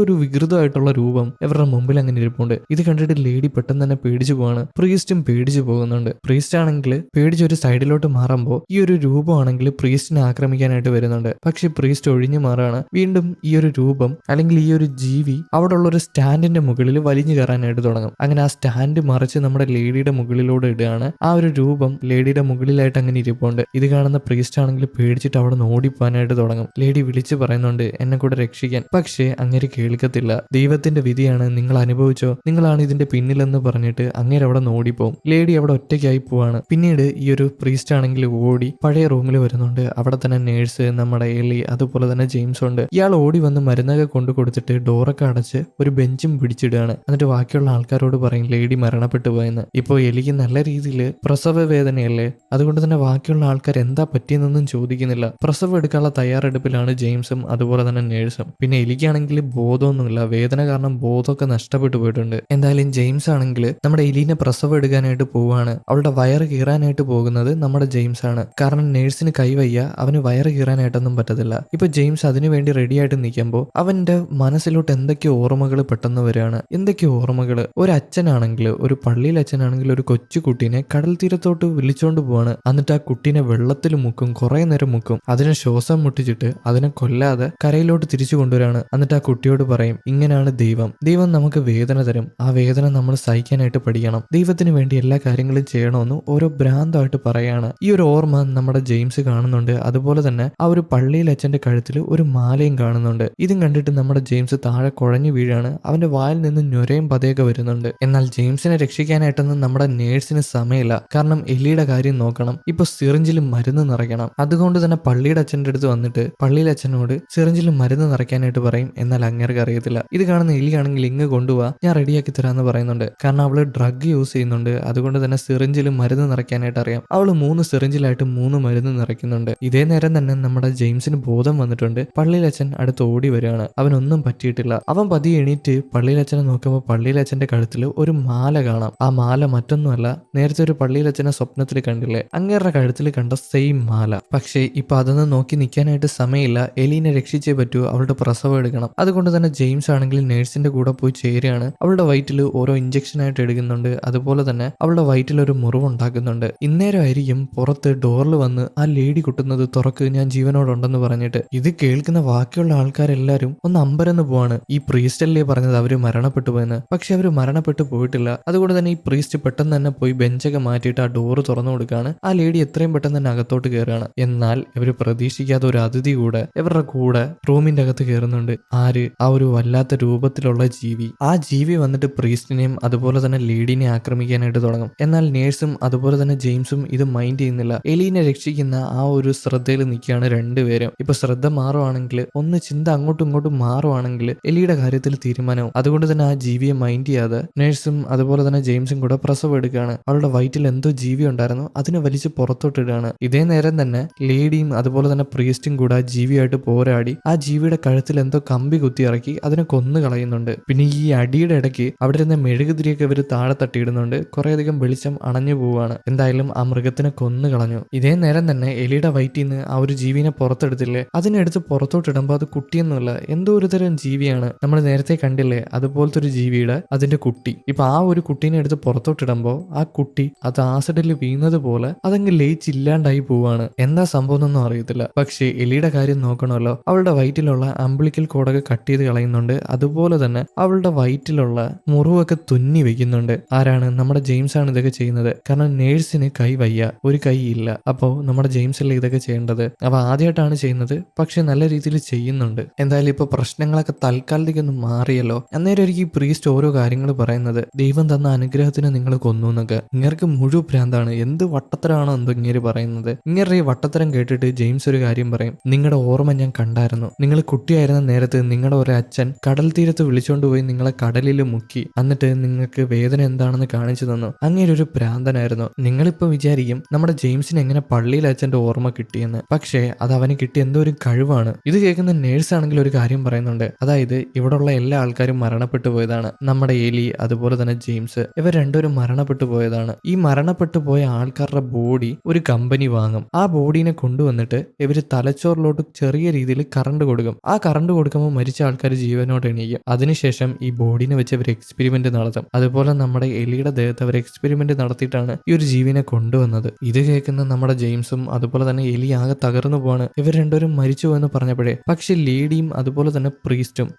ഒരു വികൃതമായിട്ടുള്ള രൂപം ഇവരുടെ മുമ്പിൽ അങ്ങനെ ഇരിപ്പുണ്ട്. ഇത് കണ്ടിട്ട് ലേഡി പെട്ടെന്ന് തന്നെ പേടിച്ചു പോവാണ്. പ്രീസ്റ്റും പേടിച്ചു പോകുന്നുണ്ട്. പ്രീസ്റ്റ് ആണെങ്കിൽ പേടിച്ച് ഒരു സൈഡിലോട്ട് മാറുമ്പോൾ ഈ ഒരു രൂപമാണെങ്കിൽ പ്രീസ്റ്റിനെ ആക്രമിക്കാനായിട്ട് വരുന്നുണ്ട്. പക്ഷെ പ്രീസ്റ്റ് ഒഴിഞ്ഞു മാറാണ്. വീണ്ടും ഈ ഒരു രൂപം അല്ലെങ്കിൽ ഈ ഒരു ജീവി അവിടെ ഉള്ള ഒരു സ്റ്റാൻഡിന്റെ മുകളിൽ വലിഞ്ഞു കയറാനായിട്ട് തുടങ്ങും. അങ്ങനെ ആ സ്റ്റാൻഡ് മറിച്ച് നമ്മുടെ ലേഡിയുടെ മുകളിലൂടെ ഇടുകയാണ്. ആ ഒരു രൂപം ലേഡിയുടെ മുകളിലായിട്ട് അങ്ങനെ ഇരിപ്പുണ്ട്. ഇത് കാണുന്ന പ്രീസ്റ്റ് ആണെങ്കിൽ പേടിച്ചിട്ട് അവിടെ നിന്ന് ഓടിപ്പോകാനായിട്ട് തുടങ്ങും. ലേഡി വിളിച്ചു പറയുന്നുണ്ട് എന്നെ കൂടെ രക്ഷിക്കാൻ. പക്ഷേ അങ്ങേര് കേൾക്കത്തില്ല. ദൈവത്തിന്റെ വിധിയാണ്, നിങ്ങൾ അനുഭവിച്ചോ, നിങ്ങളാണ് ഇതിന്റെ പിന്നിലെന്ന് പറഞ്ഞിട്ട് അങ്ങേര് അവിടെ നിന്ന് ഓടിപ്പോവും. ലേഡി അവിടെ ഒറ്റയ്ക്കായി പോവാണ്. പിന്നീട് ഈ ഒരു പ്രീസ്റ്റ് ആണെങ്കിൽ ഓടി പഴയ റൂമിൽ വരുന്നുണ്ട്. അവിടെ തന്നെ നേഴ്സ്, നമ്മുടെ എലി, അതുപോലെ തന്നെ ജെയിംസ് ഉണ്ട്. ഇയാൾ ഓടി വന്ന് മരുന്നൊക്കെ കൊണ്ടു കൊടുത്തിട്ട് ഡോറൊക്കെ അടച്ച് ഒരു ബെഞ്ചും പിടിച്ചിടുകയാണ്. എന്നിട്ട് ബാക്കിയുള്ള ആൾക്കാരോട് പറയും ലേഡി മരണപ്പെട്ടു പോയെന്ന്. ഇപ്പോൾ എലിക്ക് നല്ല രീതിയിൽ പ്രസവ വേദനയല്ലേ, അതുകൊണ്ട് തന്നെ ബാക്കിയുള്ള ആൾക്കാർ എന്താ പറ്റിയെന്നൊന്നും ചോദിക്കുന്നില്ല. പ്രസവം എടുക്കാനുള്ള തയ്യാറെടുപ്പിലാണ് ജെയിംസും അതുപോലെ തന്നെ നേഴ്സും. പിന്നെ എലിക്കാണെങ്കിൽ ബോധമൊന്നുമില്ല, വേദന കാരണം ബോധമൊക്കെ നഷ്ടപ്പെട്ടു പോയിട്ടുണ്ട്. എന്തായാലും ജെയിംസ് ആണെങ്കിൽ നമ്മുടെ എലീനെ പ്രസവം എടുക്കാനായിട്ട് പോവാണ്. അവളുടെ വയറ് കീറാനായിട്ട് പോകുന്നത് നമ്മുടെ ജെയിംസ് ആണ്. കാരണം നേഴ്സിന് കൈവയ്യ, അവന് വയറ് കീറാനായിട്ടൊന്നും പറ്റത്തില്ല. ഇപ്പൊ ജെയിംസ് അതിനുവേണ്ടി റെഡി ആയിട്ട് നിൽക്കുമ്പോൾ അവന്റെ മനസ്സിലോട്ട് എന്തൊക്കെയോ ഓർമ്മകൾ പെട്ടെന്ന് വരികയാണ്. എന്തൊക്കെയോ ഓർമ്മകൾ. ഒരു അച്ഛനാണെങ്കിൽ, ഒരു പള്ളിയിൽ അച്ഛനാണെങ്കിൽ ഒരു കൊച്ചു കുട്ടീനെ കടൽ തീരത്തോട്ട് വിളിച്ചോണ്ട് പോവാണ്. എന്നിട്ട് ആ കുട്ടീനെ വെള്ളത്തിൽ മുക്കും, കുറെ നേരം മുക്കും. അതിനെ ശ്വാസം മുട്ടിച്ചിട്ട് അതിനെ കൊല്ലാതെ കരയിലോട്ട് തിരിച്ചു കൊണ്ടുവരാണ്. എന്നിട്ട് ആ കുട്ടിയോട് പറയും, ഇങ്ങനെയാണ് ദൈവം, ദൈവം നമുക്ക് വേദന തരും, ആ വേദന നമ്മൾ സഹിക്കാനായിട്ട് പഠിക്കണം, ദൈവത്തിന് വേണ്ടി എല്ലാ കാര്യങ്ങളും ചെയ്യണമെന്ന് ഓരോ ഭ്രാന്തമായിട്ട് പറയാണ്. ഈ ഒരു ഓർമ്മ നമ്മുടെ ജെയിംസ് കാണുന്നുണ്ട്. അതുപോലെ തന്നെ ആ ഒരു പള്ളിയിൽ അച്ഛന്റെ കഴുത്തിൽ ഒരു മാലയും കാണുന്നുണ്ട്. ഇതും കണ്ടിട്ട് നമ്മുടെ ജെയിംസ് താഴെ കുഴഞ്ഞു വീഴാണ്. അവന്റെ വായിൽ നിന്ന് ഞൊരയും പതയൊക്കെ വരുന്നുണ്ട്. എന്നാൽ ജെയിംസിനെ രക്ഷിക്കാനായിട്ടൊന്നും നമ്മുടെ നേഴ്സിന് സമയമില്ല. കാരണം എലിയുടെ കാര്യം നോക്കണം, ഇപ്പൊ സിറിഞ്ചിൽ മരുന്ന് നിറയ്ക്കണം. അതുകൊണ്ട് തന്നെ പള്ളിയുടെ അച്ഛന്റെ അടുത്ത് വന്നിട്ട് പള്ളിയിലെ അച്ഛനോട് സിറിഞ്ചിൽ മരുന്ന് നിറയ്ക്കാനായിട്ട് പറയും. എന്നാൽ അങ്ങേർക്ക് അറിയത്തില്ല. ഇത് കാണുന്ന എലിയാണെങ്കിൽ ഇങ്ങ് കൊണ്ടുപോവാ, ഞാൻ റെഡിയാക്കി തരാമെന്ന് പറയുന്നുണ്ട്. കാരണം അവള് ഡ്രഗ് യൂസ് ചെയ്യുന്നുണ്ട്. അതുകൊണ്ട് തന്നെ സിറിഞ്ചിൽ മരുന്ന് നിറയ്ക്കാനായിട്ട് അറിയാം. അവള് 3 സിറിഞ്ചിലായിട്ട് 3 മരുന്ന് നിറയ്ക്കുന്നുണ്ട്. ഇതേ നേരം തന്നെ നമ്മുടെ ജെയിംസിന് ബോധം വന്നിട്ടുണ്ട്. പള്ളിയിലച്ഛൻ അടുത്ത് ഓടി വരികയാണ്. അവനൊന്നും പറ്റിയിട്ടില്ല. അവൻ പതിയെ എണീറ്റ് പള്ളിയിലച്ഛനെ നോക്കുമ്പോൾ പള്ളിയിലച്ഛന്റെ കഴുത്തിൽ ഒരു മാല കാണാം. ആ മാല മറ്റൊന്നുമല്ല, നേരത്തെ ഒരു പള്ളിയിലച്ഛനെ സ്വപ്നത്തിൽ കണ്ടില്ലേ, അങ്ങേരുടെ കഴുത്തിൽ കണ്ട സെയിം മാല. പക്ഷേ ഇപ്പൊ അതൊന്നും നോക്കി നിൽക്കാനായിട്ട് സമയമില്ല. എലീനെ രക്ഷിച്ചേ പറ്റൂ, അവളുടെ പ്രസവം എടുക്കണം. അതുകൊണ്ട് തന്നെ ജെയിംസ് ആണെങ്കിൽ നേഴ്സിന്റെ കൂടെ പോയി ചേരുകയാണ്. അവളുടെ വയറ്റിൽ ഓരോ ഇഞ്ചക്ഷൻ ആയിട്ട് എടുക്കുന്നുണ്ട്. അതുപോലെ തന്നെ അവളുടെ വയറ്റിൽ ഒരു മുറിവുണ്ടാക്കുന്നുണ്ട്. ഇന്നേരമായിരിക്കും പുറത്ത് ഡോറിൽ വന്ന് ആ ലേഡി കുട്ടുന്നത്, തുറക്ക്, ഞാൻ ജീവനോടുണ്ടെന്ന് പറഞ്ഞിട്ട്. ഇത് കേൾക്കുന്ന ബാക്കിയുള്ള ആൾക്കാരെല്ലാരും ഒന്ന് അമ്പരന്ന് പോവാണ്. ഈ പ്രീസ്റ്റല്ലേ പറഞ്ഞത് അവര് മരണപ്പെട്ടു പോയെന്ന്. പക്ഷെ അവര് മരണപ്പെട്ടു പോയിട്ടില്ല. അതുകൊണ്ട് തന്നെ ഈ പ്രീസ്റ്റ് പെട്ടെന്ന് തന്നെ പോയി ബെഞ്ചൊക്കെ മാറ്റിയിട്ട് ആ ഡോറ് തുറന്നു കൊടുക്കുകയാണ്. ആ ലേഡി എത്രയും പെട്ടെന്ന് തന്നെ അകത്തോട്ട് കയറുകയാണ്. എന്നാൽ ഇവര് പ്രതീക്ഷിക്കാത്ത ഒരു അതിഥി കൂടെ ഇവരുടെ കൂടെ റൂമിന്റെ അകത്ത് കയറുന്നുണ്ട്. ആര്? ആ ഒരു വല്ലാത്ത രൂപത്തിലുള്ള ജീവി. ആ ജീവി വന്നിട്ട് പ്രീസ്റ്റിനെയും അതുപോലെ തന്നെ ലേഡീനെ ആക്രമിക്കാനായിട്ട് തുടങ്ങും. എന്നാൽ നേഴ്സും അതുപോലെ തന്നെ ജെയിംസും ഇത് മൈൻഡ് ചെയ്യുന്നില്ല. എലീനെ രക്ഷിക്കുന്ന ആ ഒരു ശ്രദ്ധയിൽ നിൽക്കുകയാണ് രണ്ടുപേരും. ഇപ്പൊ ശ്രദ്ധ മാറുവാണെങ്കിൽ, ഒന്ന് ചിന്ത അങ്ങോട്ടും ഇങ്ങോട്ടും മാറുവാണെങ്കിൽ എലിയുടെ കാര്യത്തിൽ തീരുമാനവും. അതുകൊണ്ട് തന്നെ ആ ജീവിയെ മൈൻഡ് ചെയ്യാതെ നേഴ്സും അതുപോലെ തന്നെ ജെയിംസും കൂടെ പ്രസവം എടുക്കുകയാണ്. അവളുടെ വയറ്റിൽ എന്തോ ജീവി ഉണ്ടായിരുന്നു, അതിനെ വലിച്ച് പുറത്തോട്ടിടുകയാണ്. ഇതേ നേരം തന്നെ ലേഡിയും അതുപോലെ തന്നെ പ്രീസ്റ്റും കൂടെ ആ ജീവിയായിട്ട് പോരാടി ആ ജീവിയുടെ കഴുത്തിൽ എന്തോ കമ്പി കുത്തി ഇറക്കി അതിനെ കൊന്നു കളയുന്നുണ്ട്. പിന്നെ ഈ അടിയുടെ ഇടയ്ക്ക് അവിടെ ഇരുന്ന മെഴുകുതിരിയൊക്കെ ഇവർ താഴെ തട്ടിയിടുന്നുണ്ട്. കുറേയധികം വെളിച്ചം അണഞ്ഞു പോവുകയാണ്. എന്തായാലും ആ മൃഗത്തിനെ കൊന്നു കളഞ്ഞു. ഇതേ നേരം തന്നെ എലിയുടെ വയറ്റിൽ നിന്ന് ആ ഒരു ജീവിനെ പുറത്തെടുത്തില്ലേ, അതിനെടുത്ത് പുറത്തോട്ടിടുമ്പോൾ അത് കുട്ടിയൊന്നുമല്ല, എന്തോ ഒരു തരം ജീവിയാണ്. നമ്മൾ നേരത്തെ കണ്ടില്ലേ അതുപോലത്തെ ഒരു ജീവിയുടെ അതിന്റെ കുട്ടി. ഇപ്പൊ ആ ഒരു കുട്ടീനെ എടുത്ത് പുറത്തോട്ടിടുമ്പോൾ ആ കുട്ടി അത് ആസിഡിൽ വീണത് പോലെ അതങ്ങ് ലയിച്ചില്ലാണ്ടായി പോവാണ്. എന്താ സംഭവം എന്നൊന്നും അറിയത്തില്ല. പക്ഷേ എലിയുടെ കാര്യം നോക്കണമല്ലോ, അവളുടെ വയറ്റിലുള്ള അംബ്ലിക്കൽ കോഡൊക്കെ കട്ട് ചെയ്ത് കളയുന്നുണ്ട്. അതുപോലെ തന്നെ അവളുടെ വയറ്റിലുള്ള മുറിവൊക്കെ തുന്നി വെക്കുന്നുണ്ട്. ആരാണ്? നമ്മുടെ ജെയിംസ് ആണ് ഇതൊക്കെ ചെയ്യുന്നത്. കാരണം നേഴ്സിന് കൈ വയ്യ, ഒരു കൈ ഇല്ല. അപ്പോ നമ്മുടെ ജെയിംസ് അല്ലേ ഇതൊക്കെ ചെയ്യേണ്ടത്. അവ ആദ്യമായിട്ടാണ് ചെയ്യുന്നത്, പക്ഷെ നല്ല രീതിയിൽ ചെയ്യുന്നുണ്ട്. എന്തായാലും ഇപ്പൊ പ്രശ്നങ്ങളൊക്കെ തൽക്കാലത്തേക്കൊന്നും മാറിയല്ലോ. അന്നേരം ഈ പ്രീസ്റ്റ് ഓരോ കാര്യങ്ങൾ പറയുന്നത്, ദൈവം തന്ന അനുഗ്രഹത്തിന് നിങ്ങൾ കൊന്നു എന്നൊക്കെ. ഇങ്ങർക്ക് മുഴുവൻ ഭ്രാന്താണ്. എന്ത് വട്ടത്തരാണോ എന്തോ ഇങ്ങനെ പറയുന്നത്. ഇങ്ങനെ ഈ വട്ടത്തരം കേട്ടിട്ട് ജെയിംസ് ഒരു കാര്യം പറയും, നിങ്ങളുടെ ഓർമ്മ ഞാൻ കണ്ടായിരുന്നു. നിങ്ങൾ കുട്ടിയായിരുന്ന നേരത്ത് നിങ്ങളുടെ ഒരു അച്ഛൻ കടൽ തീരത്ത് വിളിച്ചോണ്ട് പോയി നിങ്ങളെ കടലിൽ മുക്കി, എന്നിട്ട് നിങ്ങൾക്ക് വേദന എന്താണെന്ന് കാണിച്ചു തന്നു. അങ്ങനെ ഒരു ഭ്രാന്തനായിരുന്നു. നിങ്ങളിപ്പോ വിചാരിക്കും നമ്മുടെ ജെയിംസിന് എങ്ങനെ പള്ളിയിൽ അച്ഛന്റെ ഓർമ്മ കിട്ടിയെന്ന്. പക്ഷേ അത് അവന് കിട്ടിയ എന്തോ ഒരു കഴിവാണ്. ഇത് കേൾക്കുന്ന നേഴ്സ് ആണെങ്കിൽ ഒരു കാര്യം പറയുന്നുണ്ട്, അതായത് ഇവിടെയുള്ള എല്ലാ ആൾക്കാരും മരണപ്പെട്ടു പോയതാണ്. നമ്മുടെ എലി അതുപോലെ തന്നെ ജെയിംസ്, ഇവർ രണ്ടുപേരും മരണപ്പെട്ടു പോയതാണ്. ഈ മരണപ്പെട്ടു പോയ ആൾക്കാരുടെ ബോഡി ഒരു കമ്പനി വാങ്ങും. ആ ബോഡീനെ കൊണ്ടുവന്നിട്ട് ഇവര് തലച്ചോറിലോട്ട് ചെറിയ രീതിയിൽ കറണ്ട് കൊടുക്കും. ആ കറണ്ട് കൊടുക്കുമ്പോൾ മരിച്ച ആൾക്കാർ ജീവനോട് എണീക്കും. അതിനുശേഷം ഈ ബോഡീനെ വെച്ച് അവർ എക്സ്പെരിമെന്റ് നടത്തും. അതുപോലെ നമ്മുടെ എലിയുടെ ദേഹത്ത് അവർ എക്സ്പെരിമെന്റ് നടത്തിയിട്ടാണ് ഈ ഒരു ജീവിനെ കൊണ്ടുവന്നത്. ഇത് കേൾക്കുന്ന നമ്മുടെ ജെയിംസും അതുപോലെ തന്നെ എലി ആകെ തകർന്നു പോവാണ്. ഇവർ രണ്ടുപേരും മരിച്ചു എന്ന് പറഞ്ഞപ്പോഴേ. പക്ഷെ ലേഡിയും അതുപോലെ തന്നെ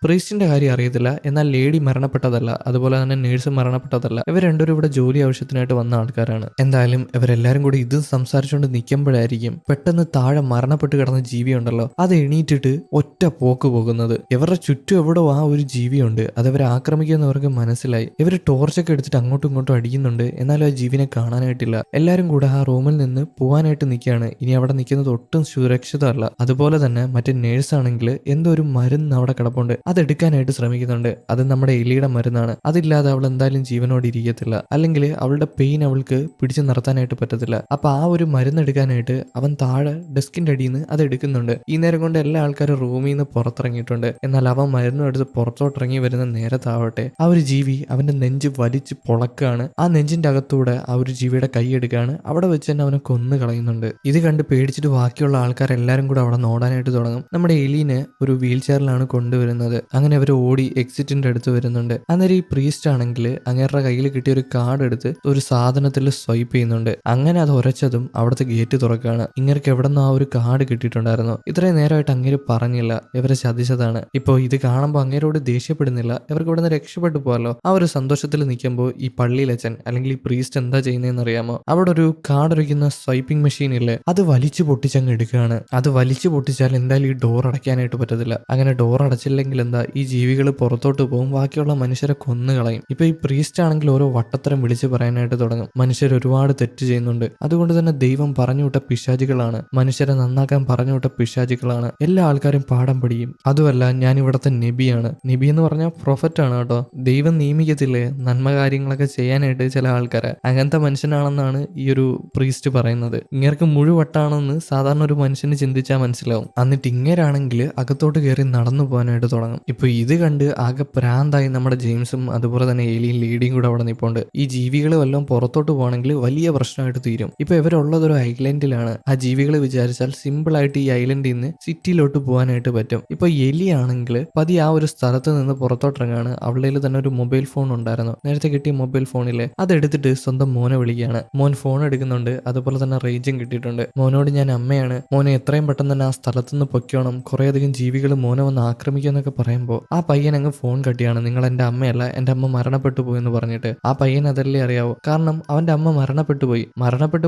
പ്രീസ്റ്റിന്റെ കാര്യം അറിയത്തില്ല. എന്നാൽ ലേഡി മരണപ്പെട്ടതല്ല, അതുപോലെ തന്നെ നേഴ്സ് മരണപ്പെട്ടതല്ല. ഇവർ രണ്ടുപേരും ഇവിടെ ജോലി ആവശ്യത്തിനായിട്ട് വന്ന ആൾക്കാരാണ്. എന്തായാലും ഇവരെല്ലാരും കൂടി ഇത് സംസാരിച്ചുകൊണ്ട് നിൽക്കുമ്പോഴായിരിക്കും പെട്ടെന്ന് താഴെ മരണപ്പെട്ട് കിടന്ന ജീവി ഉണ്ടല്ലോ, അത് എണീറ്റിട്ട് ഒറ്റ പോക്ക് പോകുന്നത്. ഇവരുടെ ചുറ്റും എവിടെ ആ ഒരു ജീവിയുണ്ട്, അത് ഇവരെ ആക്രമിക്കുമെന്ന് അവർക്ക് മനസ്സിലായി. ഇവർ ടോർച്ചൊക്കെ എടുത്തിട്ട് അങ്ങോട്ടും ഇങ്ങോട്ടും അടിക്കുന്നുണ്ട്. എന്നാലും ആ ജീവിനെ കാണാനായിട്ടില്ല. എല്ലാരും കൂടെ ആ റൂമിൽ നിന്ന് പോവാനായിട്ട് നിൽക്കുകയാണ്. ഇനി അവിടെ നിൽക്കുന്നത് ഒട്ടും സുരക്ഷിതമല്ല. അതുപോലെ തന്നെ മറ്റേ നേഴ്സ് ആണെങ്കിൽ എന്തോ ഒരു മരുന്ന് അവിടെ കിടപ്പുണ്ട്, അതെടുക്കാനായിട്ട് ശ്രമിക്കുന്നുണ്ട്. അത് നമ്മുടെ എലിയുടെ മരുന്നാണ്. അതില്ലാതെ അവൾ എന്തായാലും ജീവനോട് ഇരിക്കത്തില്ല. അല്ലെങ്കിൽ അവളുടെ പെയിൻ അവൾ അവൾക്ക് പിടിച്ചു നിർത്താനായിട്ട് പറ്റത്തില്ല. അപ്പൊ ആ ഒരു മരുന്ന് എടുക്കാനായിട്ട് അവൻ താഴെ ഡെസ്കിന്റെ അടിയിൽ നിന്ന് അത് എടുക്കുന്നുണ്ട്. ഈ നേരം കൊണ്ട് എല്ലാ ആൾക്കാരും റൂമിൽ നിന്ന് പുറത്തിറങ്ങിയിട്ടുണ്ട്. എന്നാൽ അവൻ മരുന്നും എടുത്ത് പുറത്തോട്ടിറങ്ങി വരുന്ന നേരത്താവട്ടെ ആ ഒരു ജീവി അവന്റെ നെഞ്ച് വലിച്ച് പൊളക്കാണ്. ആ നെഞ്ചിന്റെ അകത്തൂടെ ആ ഒരു ജീവിയുടെ കൈ എടുക്കുകയാണ്. അവിടെ വെച്ച് തന്നെ അവനെ കൊന്നു കളയുന്നുണ്ട്. ഇത് കണ്ട് പേടിച്ചിട്ട് ബാക്കിയുള്ള ആൾക്കാരെല്ലാരും കൂടെ അവിടെ നോടാനായിട്ട് തുടങ്ങും. നമ്മുടെ എലീനെ ഒരു വീൽ ചെയറിലാണ് കൊണ്ടുവരുന്നത്. അങ്ങനെ അവർ ഓടി എക്സിറ്റിന്റെ അടുത്ത് വരുന്നുണ്ട്. അന്നേരം ഈ പ്രീസ്റ്റ് ആണെങ്കിൽ അങ്ങേരുടെ കയ്യിൽ കിട്ടിയ ഒരു കാർഡ് എടുത്ത് ഒരു സാധനത്തിൽ സ്വൈപ്പ് ചെയ്യുന്നുണ്ട്. അങ്ങനെ അത് ഉരച്ചതും അവിടുത്തെ ഗേറ്റ് തുറക്കുകയാണ്. ഇങ്ങർക്ക് എവിടെ നിന്ന് ആ ഒരു കാർഡ് കിട്ടിയിട്ടുണ്ടായിരുന്നു. ഇത്രയും നേരമായിട്ട് അങ്ങേര് പറഞ്ഞില്ല, ഇവരെ ചതിച്ചതാണ്. ഇപ്പൊ ഇത് കാണുമ്പോൾ അങ്ങേരോട് ദേഷ്യപ്പെടുന്നില്ല, ഇവർക്ക് ഇവിടെ നിന്ന് രക്ഷപ്പെട്ടു പോകാലോ. ആ ഒരു സന്തോഷത്തിൽ നിൽക്കുമ്പോൾ ഈ പള്ളിയിലച്ചൻ അല്ലെങ്കിൽ ഈ പ്രീസ്റ്റ് എന്താ ചെയ്യുന്നതെന്ന് അറിയാമോ? അവിടെ ഒരു കാർഡ് ഒരിക്കുന്ന സ്വൈപ്പിംഗ് മെഷീൻ ഇല്ലേ, അത് വലിച്ചു പൊട്ടിച്ചങ്ങ് എടുക്കുകയാണ്. അത് വലിച്ചു പൊട്ടിച്ചാൽ എന്തായാലും ഈ ഡോർ അടയ്ക്കാനായിട്ട് പറ്റത്തില്ല. അങ്ങനെ ഡോർ അടച്ചില്ലെങ്കിൽ എന്താ, ഈ ജീവികൾ പുറത്തോട്ട് പോകും, ബാക്കിയുള്ള മനുഷ്യരെ കൊന്നുകളയും. ഇപ്പൊ ഈ പ്രീസ്റ്റ് ആണെങ്കിൽ ഓരോ വട്ടത്തരം വിളിച്ചു പറയാനായിട്ട് തുടങ്ങും. മനുഷ്യർ ഒരുപാട് തെറ്റ് ചെയ്യുന്നുണ്ട്, അതുകൊണ്ട് തന്നെ ദൈവം പറഞ്ഞുവിട്ട പിശാചികളാണ്, മനുഷ്യരെ നന്നാക്കാൻ പറഞ്ഞുവിട്ട പിശാചികളാണ്, എല്ലാ ആൾക്കാരും പാഠം പഠിക്കും. അതുമല്ല, ഞാൻ ഇവിടത്തെ നബിയാണ്. നബി എന്ന് പറഞ്ഞാൽ പ്രൊഫറ്റ് ആണ് കേട്ടോ. ദൈവം നിയമിക്കത്തില്ലേ നന്മ കാര്യങ്ങളൊക്കെ ചെയ്യാനായിട്ട് ചില ആൾക്കാരെ, അങ്ങനത്തെ മനുഷ്യനാണെന്നാണ് ഈ ഒരു പ്രീസ്റ്റ് പറയുന്നത്. ഇങ്ങേർക്ക് മുഴുവട്ടാണെന്ന് സാധാരണ ഒരു മനുഷ്യന് ചിന്തിച്ചാൽ മനസ്സിലാവും. എന്നിട്ട് ഇങ്ങേരാണെങ്കിൽ അകത്തോട്ട് കയറി നടന്നു പോകാനായിട്ട് തുടങ്ങും. ഇപ്പൊ ഇത് കണ്ട് ആകെ പ്രാന്തായി നമ്മുടെ ജെയിംസും അതുപോലെ തന്നെ ഏലിയും ലീഡിയും കൂടെ അവിടെ നിൽപ്പുണ്ട്. ഈ ജീവികൾ വല്ലതും പുറത്തോട്ട് പോകണമെങ്കിൽ വലിയ പ്രശ്നമായിട്ട് തീരും. ഇപ്പൊ ഇവരുള്ളത് ഒരു ഐലൻഡിലാണ്. ആ ജീവികൾ വിചാരിച്ചാൽ സിമ്പിൾ ആയിട്ട് ഈ ഐലൻഡിൽ നിന്ന് സിറ്റിയിലോട്ട് പോകാനായിട്ട് പറ്റും. ഇപ്പൊ എലിയാണെങ്കിൽ പതി ആ ഒരു സ്ഥലത്ത് നിന്ന് പുറത്തോട്ടിറങ്ങാണ്. അവളുടെ തന്നെ ഒരു മൊബൈൽ ഫോൺ ഉണ്ടായിരുന്നു, നേരത്തെ കിട്ടിയ മൊബൈൽ ഫോണില്. അതെടുത്തിട്ട് സ്വന്തം മോനെ വിളിക്കുകയാണ്. മോൻ ഫോൺ എടുക്കുന്നുണ്ട്, അതുപോലെ തന്നെ റേഞ്ചും കിട്ടിയിട്ടുണ്ട്. മോനോട് ഞാൻ അമ്മയാണ്, മോനെ എത്രയും പെട്ടെന്ന് തന്നെ ആ സ്ഥലത്തുനിന്ന് പൊയ്ക്കോണം, കുറേയധികം ജീവികൾ മോനെ വന്ന് ആക്രമിക്കുമെന്നൊക്കെ പറയുമ്പോൾ ആ പയ്യൻ അങ്ങ് ഫോൺ കട്ടിയാണ്. നിങ്ങൾ എന്റെ അമ്മയല്ല, എന്റെ അമ്മ മരണപ്പെട്ടു പോയി എന്ന് പറഞ്ഞിട്ട്. ആ പയ്യൻ അതല്ലേ അറിയാവൂ, കാരണം അവന്റെ അമ്മ മരണപ്പെട്ടു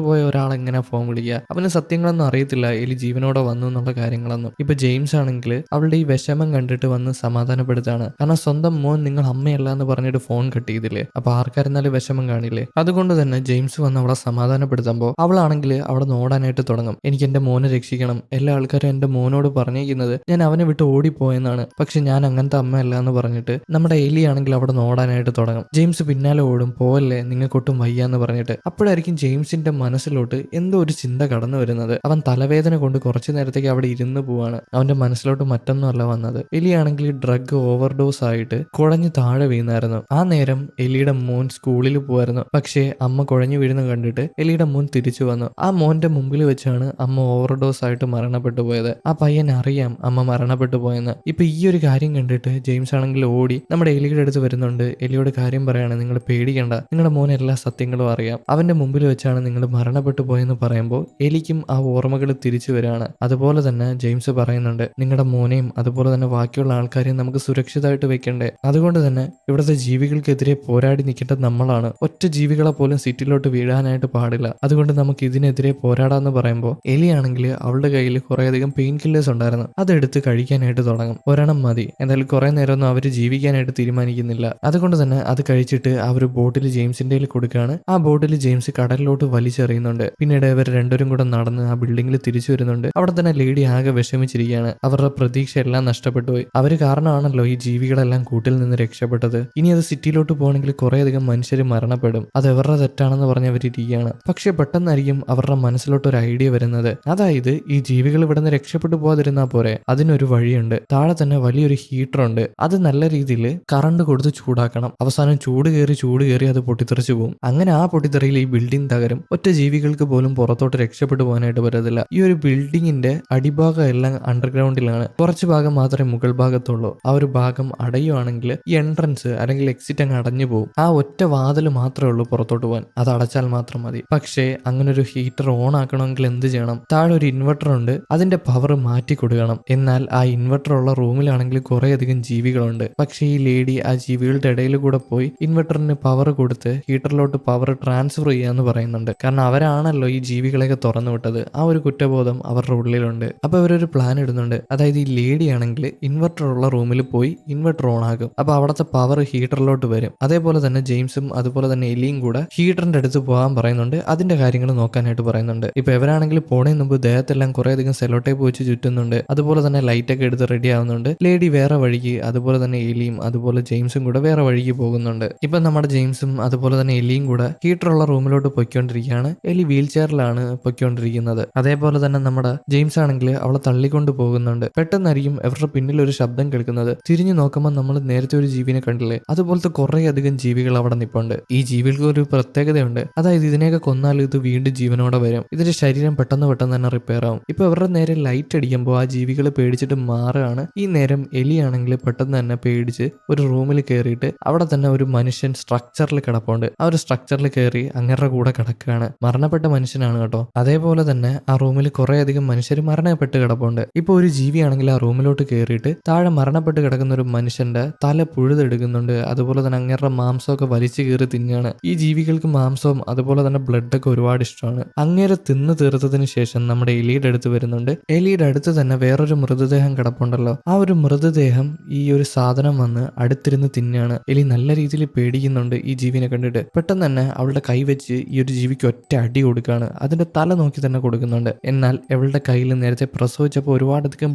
പോയ ഒരാളെങ്ങനെ ഫോൺ വിളിക്കുക? അവന് സത്യങ്ങളൊന്നും അറിയത്തില്ല, എലി ജീവനോടെ വന്നു എന്നുള്ള കാര്യങ്ങളൊന്നും. ഇപ്പൊ ജെയിംസ് ആണെങ്കിൽ അവളുടെ ഈ വിഷമം കണ്ടിട്ട് വന്ന് സമാധാനപ്പെടുത്താണ്. കാരണം സ്വന്തം മോൻ നിങ്ങൾ അമ്മയല്ല എന്ന് പറഞ്ഞിട്ട് ഫോൺ കട്ട് ചെയ്തില്ലേ, അപ്പൊ ആർക്കായിരുന്നാലും വിഷമം കാണില്ലേ. അതുകൊണ്ട് തന്നെ ജെയിംസ് വന്ന് അവളെ സമാധാനപ്പെടുത്തുമ്പോൾ അവളാണെങ്കിൽ അവിടെ നോടാനായിട്ട് തുടങ്ങും. എനിക്ക് എന്റെ മോനെ രക്ഷിക്കണം, എല്ലാ ആൾക്കാരും എന്റെ മോനോട് പറഞ്ഞിരിക്കുന്നത് ഞാൻ അവനെ വിട്ട് ഓടിപ്പോയെന്നാണ്, പക്ഷെ ഞാൻ അങ്ങനത്തെ അമ്മയല്ല എന്ന് പറഞ്ഞിട്ട് നമ്മുടെ എലി ആണെങ്കിൽ അവിടെ നോടാനായിട്ട് തുടങ്ങും. ജെയിംസ് പിന്നാലെ ഓടും, പോവല്ലേ നിങ്ങൾക്കൊട്ടും വയ്യാന്ന് പറഞ്ഞിട്ട്. അപ്പോഴായിരിക്കും ജെയിംസിന്റെ മനസ്സിലോട്ട് എന്തോ ഒരു ചിന്ത കടന്നു വരുന്നത്. അവൻ തലവേദന കൊണ്ട് കുറച്ചു നേരത്തേക്ക് അവിടെ ഇരുന്ന് പോവാണ്. അവന്റെ മനസ്സിലോട്ട് മറ്റൊന്നുമല്ല വന്നത്. എലിയാണെങ്കിൽ ഡ്രഗ് ഓവർഡോസ് ആയിട്ട് കുഴഞ്ഞു താഴെ വീണായിരുന്നു. ആ നേരം എലിയുടെ മോൻ സ്കൂളിൽ പോവായിരുന്നു. പക്ഷേ അമ്മ കുഴഞ്ഞു വീഴുന്ന കണ്ടിട്ട് എലിയുടെ മോൻ തിരിച്ചു വന്നു. ആ മോന്റെ മുമ്പിൽ വെച്ചാണ് അമ്മ ഓവർഡോസ് ആയിട്ട് മരണപ്പെട്ടു പോയത്. ആ പയ്യൻ അറിയാം അമ്മ മരണപ്പെട്ടു പോയെന്ന്. ഇപ്പൊ ഈ ഒരു കാര്യം കണ്ടിട്ട് ജെയിംസ് ആണെങ്കിൽ ഓടി നമ്മുടെ എലിയുടെ അടുത്ത് വരുന്നുണ്ട്. എലിയോട് കാര്യം പറയാണ്, നിങ്ങൾ പേടിക്കണ്ട, നിങ്ങളുടെ മോൻ എല്ലാ സത്യങ്ങളും അറിയാം, അവന്റെ മുമ്പിൽ വെച്ചാണ് നിങ്ങൾ മരണപ്പെട്ടു പോയെന്ന് പറയുമ്പോൾ എലിക്കും ആ ഓർമ്മകൾ തിരിച്ചു വരികയാണ്. അതുപോലെ തന്നെ ജെയിംസ് പറയുന്നുണ്ട്, നിങ്ങളുടെ മോനെയും അതുപോലെ തന്നെ ബാക്കിയുള്ള ആൾക്കാരെയും നമുക്ക് സുരക്ഷിതമായിട്ട് വെക്കണ്ടേ, അതുകൊണ്ട് തന്നെ ഇവിടുത്തെ ജീവികൾക്കെതിരെ പോരാടി നിൽക്കേണ്ടത് നമ്മളാണ്. ഒറ്റ ജീവികളെ പോലും സിറ്റിയിലോട്ട് വീഴാനായിട്ട് പാടില്ല, അതുകൊണ്ട് നമുക്ക് ഇതിനെതിരെ പോരാടാന്ന് പറയുമ്പോൾ എലിയാണെങ്കിൽ അവളുടെ കയ്യിൽ കുറേയധികം പെയിൻ കില്ലേഴ്സ് ഉണ്ടായിരുന്നു. അതെടുത്ത് കഴിക്കാനായിട്ട് തുടങ്ങും. ഒരെണ്ണം മതി, എന്തായാലും കുറെ നേരമൊന്നും അവർ ജീവിക്കാനായിട്ട് തീരുമാനിക്കുന്നില്ല. അതുകൊണ്ട് തന്നെ അത് കഴിച്ചിട്ട് ആ ഒരു ബോട്ടിൽ ജെയിംസിന്റെ കയ്യിൽ കൊടുക്കുകയാണ്. ആ ബോട്ടിൽ ജെയിംസ് കടലിലോട്ട് വലിച്ചെറിയുന്നുണ്ട്. പിന്നീട് ഇവർ രണ്ടുപേരും കൂടെ നടന്ന് ആ ബിൽഡിങ്ങിൽ തിരിച്ചു വരുന്നുണ്ട്. അവിടെ തന്നെ ലേഡി ആകെ വിഷമിച്ചിരിക്കുകയാണ്. അവരുടെ പ്രതീക്ഷ എല്ലാം നഷ്ടപ്പെട്ടു പോയി. അവര് കാരണമാണല്ലോ ഈ ജീവികളെല്ലാം കൂട്ടിൽ നിന്ന് രക്ഷപ്പെട്ടത്. ഇനി അത് സിറ്റിയിലോട്ട് പോകണമെങ്കിൽ കുറേയധികം മനുഷ്യർ മരണപ്പെടും, അത് അവരുടെ തെറ്റാണെന്ന് പറഞ്ഞ് അവരിയ്ക്കുകയാണ്. പക്ഷെ പെട്ടെന്നായിരിക്കും അവരുടെ മനസ്സിലോട്ട് ഒരു ഐഡിയ വരുന്നത്. അതായത് ഈ ജീവികൾ ഇവിടെ നിന്ന് രക്ഷപ്പെട്ടു പോകാതിരുന്നാൽ പോരെ, അതിനൊരു വഴിയുണ്ട്. താഴെ തന്നെ വലിയൊരു ഹീറ്റർ ഉണ്ട്, അത് നല്ല രീതിയിൽ കറണ്ട് കൊടുത്ത് ചൂടാക്കണം. അവസാനം ചൂട് കയറി അത് പൊട്ടിത്തെറിച്ചു പോകും. അങ്ങനെ ആ പൊട്ടിത്തെറിയിൽ ഈ ബിൽഡിംഗ് തകരും. ഒറ്റ ജീവികൾക്ക് പോലും പുറത്തോട്ട് രക്ഷപ്പെട്ടു പോകാനായിട്ട് പറ്റത്തില്ല. ഈ ഒരു ബിൽഡിങ്ങിന്റെ അടിഭാഗം എല്ലാം അണ്ടർഗ്രൗണ്ടിലാണ്, കുറച്ച് ഭാഗം മാത്രമേ മുകൾ ഭാഗത്തുള്ളൂ. ആ ഒരു ഭാഗം അടയുവാണെങ്കിൽ ഈ എൻട്രൻസ് അല്ലെങ്കിൽ എക്സിറ്റ് അങ്ങ് അടഞ്ഞു പോകും. ആ ഒറ്റ വാതിൽ മാത്രമേ ഉള്ളൂ പുറത്തോട്ട് പോകാൻ, അത് അടച്ചാൽ മാത്രം മതി. പക്ഷേ അങ്ങനെ ഒരു ഹീറ്റർ ഓൺ ആക്കണമെങ്കിൽ എന്ത് ചെയ്യണം? താഴെ ഒരു ഇൻവെർട്ടർ ഉണ്ട്, അതിന്റെ പവർ മാറ്റി കൊടുക്കണം. എന്നാൽ ആ ഇൻവെർട്ടർ ഉള്ള റൂമിലാണെങ്കിൽ കുറേയധികം ജീവികളുണ്ട്. പക്ഷേ ഈ ലേഡി ആ ജീവികളുടെ ഇടയിൽ കൂടെ പോയി ഇൻവെർട്ടറിന് പവർ കൊടുത്ത് ഹീറ്ററിലോട്ട് പവർ ട്രാൻസ്ഫർ ചെയ്യാന്ന് പറയുന്നുണ്ട്. കാരണം അവരാണല്ലോ ഈ ജീവികളെയൊക്കെ തുറന്നു വിട്ടത്. ആ ഒരു കുറ്റബോധം അവരുടെ ഉള്ളിലുണ്ട്. അപ്പൊ അവരൊരു പ്ലാൻ ഇടുന്നുണ്ട്. അതായത് ഈ ലേഡി ആണെങ്കിൽ ഇൻവെർട്ടർ ഉള്ള റൂമിൽ പോയി ഇൻവെർട്ടർ ഓൺ ആകും. അപ്പൊ അവിടുത്തെ പവർ ഹീറ്ററിലോട്ട് വരും. അതേപോലെ തന്നെ ജെയിംസും അതുപോലെ തന്നെ എലിയും കൂടെ ഹീറ്ററിന്റെ അടുത്ത് പോകാൻ പറയുന്നുണ്ട്. അതിന്റെ കാര്യങ്ങൾ നോക്കാനായിട്ട് പറയുന്നുണ്ട്. ഇപ്പൊ ഇവരാണെങ്കിൽ പോണതിന് മുമ്പ് ദേഹത്തെല്ലാം കുറേയധികം സെലോ ടേപ്പ് വെച്ച് ചുറ്റുന്നുണ്ട്. അതുപോലെ തന്നെ ലൈറ്റ് ഒക്കെ എടുത്ത് റെഡി ആവുന്നുണ്ട്. ലേഡി വേറെ വഴിക്ക്, അതുപോലെ തന്നെ എലിയും അതുപോലെ ജെയിംസും കൂടെ വേറെ വഴിക്ക് പോകുന്നുണ്ട്. ഇപ്പൊ നമ്മുടെ ജെയിംസും അതുപോലെ തന്നെ എലിയും കൂടെ ഹീറ്ററുള്ള റൂമിലോട്ട് പൊയ്ക്കൊണ്ടിരിക്കുകയാണ്. എലി വീൽ ചെയറിലാണ് പൊയ്ക്കൊണ്ടിരിക്കുന്നത്. അതേപോലെ തന്നെ നമ്മുടെ ജെയിംസ് ആണെങ്കിൽ അവളെ തള്ളിക്കൊണ്ട് പോകുന്നുണ്ട്. പെട്ടെന്നായിരിക്കും ഇവരുടെ പിന്നിൽ ഒരു ശബ്ദം കേൾക്കുന്നത്. തിരിഞ്ഞു നോക്കുമ്പോൾ നമ്മൾ നേരത്തെ ഒരു ജീവിനെ കണ്ടില്ലേ, അതുപോലത്തെ കുറെ അധികം ജീവികൾ അവിടെ നിൽപ്പുണ്ട്. ഈ ജീവികൾക്ക് ഒരു പ്രത്യേകതയുണ്ട്. അതായത് ഇതിനെയൊക്കെ കൊന്നാൽ ഇത് വീണ്ടും ജീവനോടെ വരും. ഇതിന്റെ ശരീരം പെട്ടെന്ന് തന്നെ റിപ്പയർ ആവും. ഇപ്പൊ ഇവരുടെ നേരെ ലൈറ്റ് അടിക്കുമ്പോൾ ആ ജീവികൾ പേടിച്ചിട്ട് മാറുകയാണ്. ഈ നേരം എലിയാണെങ്കിൽ പെട്ടെന്ന് തന്നെ പേടിച്ച് ഒരു റൂമിൽ കയറിയിട്ട് അവിടെ തന്നെ ഒരു മനുഷ്യൻ സ്ട്രക്ചറിൽ കിടപ്പുണ്ട്. ആ ഒരു സ്ട്രക്ചറിൽ കയറി അങ്ങരുടെ കൂടെ കിടക്കുകയാണ്. മരണപ്പെട്ട മനുഷ്യനാണ് കേട്ടോ. അതേപോലെ തന്നെ ആ റൂമിൽ കുറെ അധികം മനുഷ്യർ മരണപ്പെട്ട് കിടപ്പുണ്ട്. ഇപ്പൊ ഒരു ജീവിയാണെങ്കിൽ ആ റൂമിലോട്ട് കയറിയിട്ട് താഴെ മരണപ്പെട്ട് കിടക്കുന്ന ഒരു മനുഷ്യന്റെ തല പുഴുതെടുക്കുന്നുണ്ട്. അതുപോലെ തന്നെ അങ്ങേരുടെ മാംസമൊക്കെ വലിച്ചു കീറി തിന്നുകയാണ്. ഈ ജീവികൾക്ക് മാംസവും അതുപോലെ തന്നെ ബ്ലഡൊക്കെ ഒരുപാട് ഇഷ്ടമാണ്. അങ്ങേരെ തിന്നു തീർത്തതിന് ശേഷം നമ്മുടെ എലിയുടെ അടുത്ത് വരുന്നുണ്ട്. എലിയുടെ അടുത്ത് തന്നെ വേറൊരു മൃതദേഹം കിടപ്പുണ്ടല്ലോ. ആ ഒരു മൃതദേഹം ഈ ഒരു സാധനം വന്ന് അടുത്തിരുന്ന് തിന്നാണ്. എലി നല്ല രീതിയിൽ പേടിക്കുന്നുണ്ട് ഈ ജീവിനെ കണ്ടിട്ട്. പെട്ടെന്ന് തന്നെ അവളുടെ കൈ വെച്ച് ഈ ഒരു ജീവിക്ക് ഒറ്റ അടി കൊടുക്കുകയാണ്. അതിന്റെ തല നോക്കി തന്നെ കൊടുക്കുന്നുണ്ട്. എന്നാൽ അവളുടെ കയ്യിൽ നേരത്തെ പ്രസവിച്ചപ്പോൾ ഒരുപാടധികം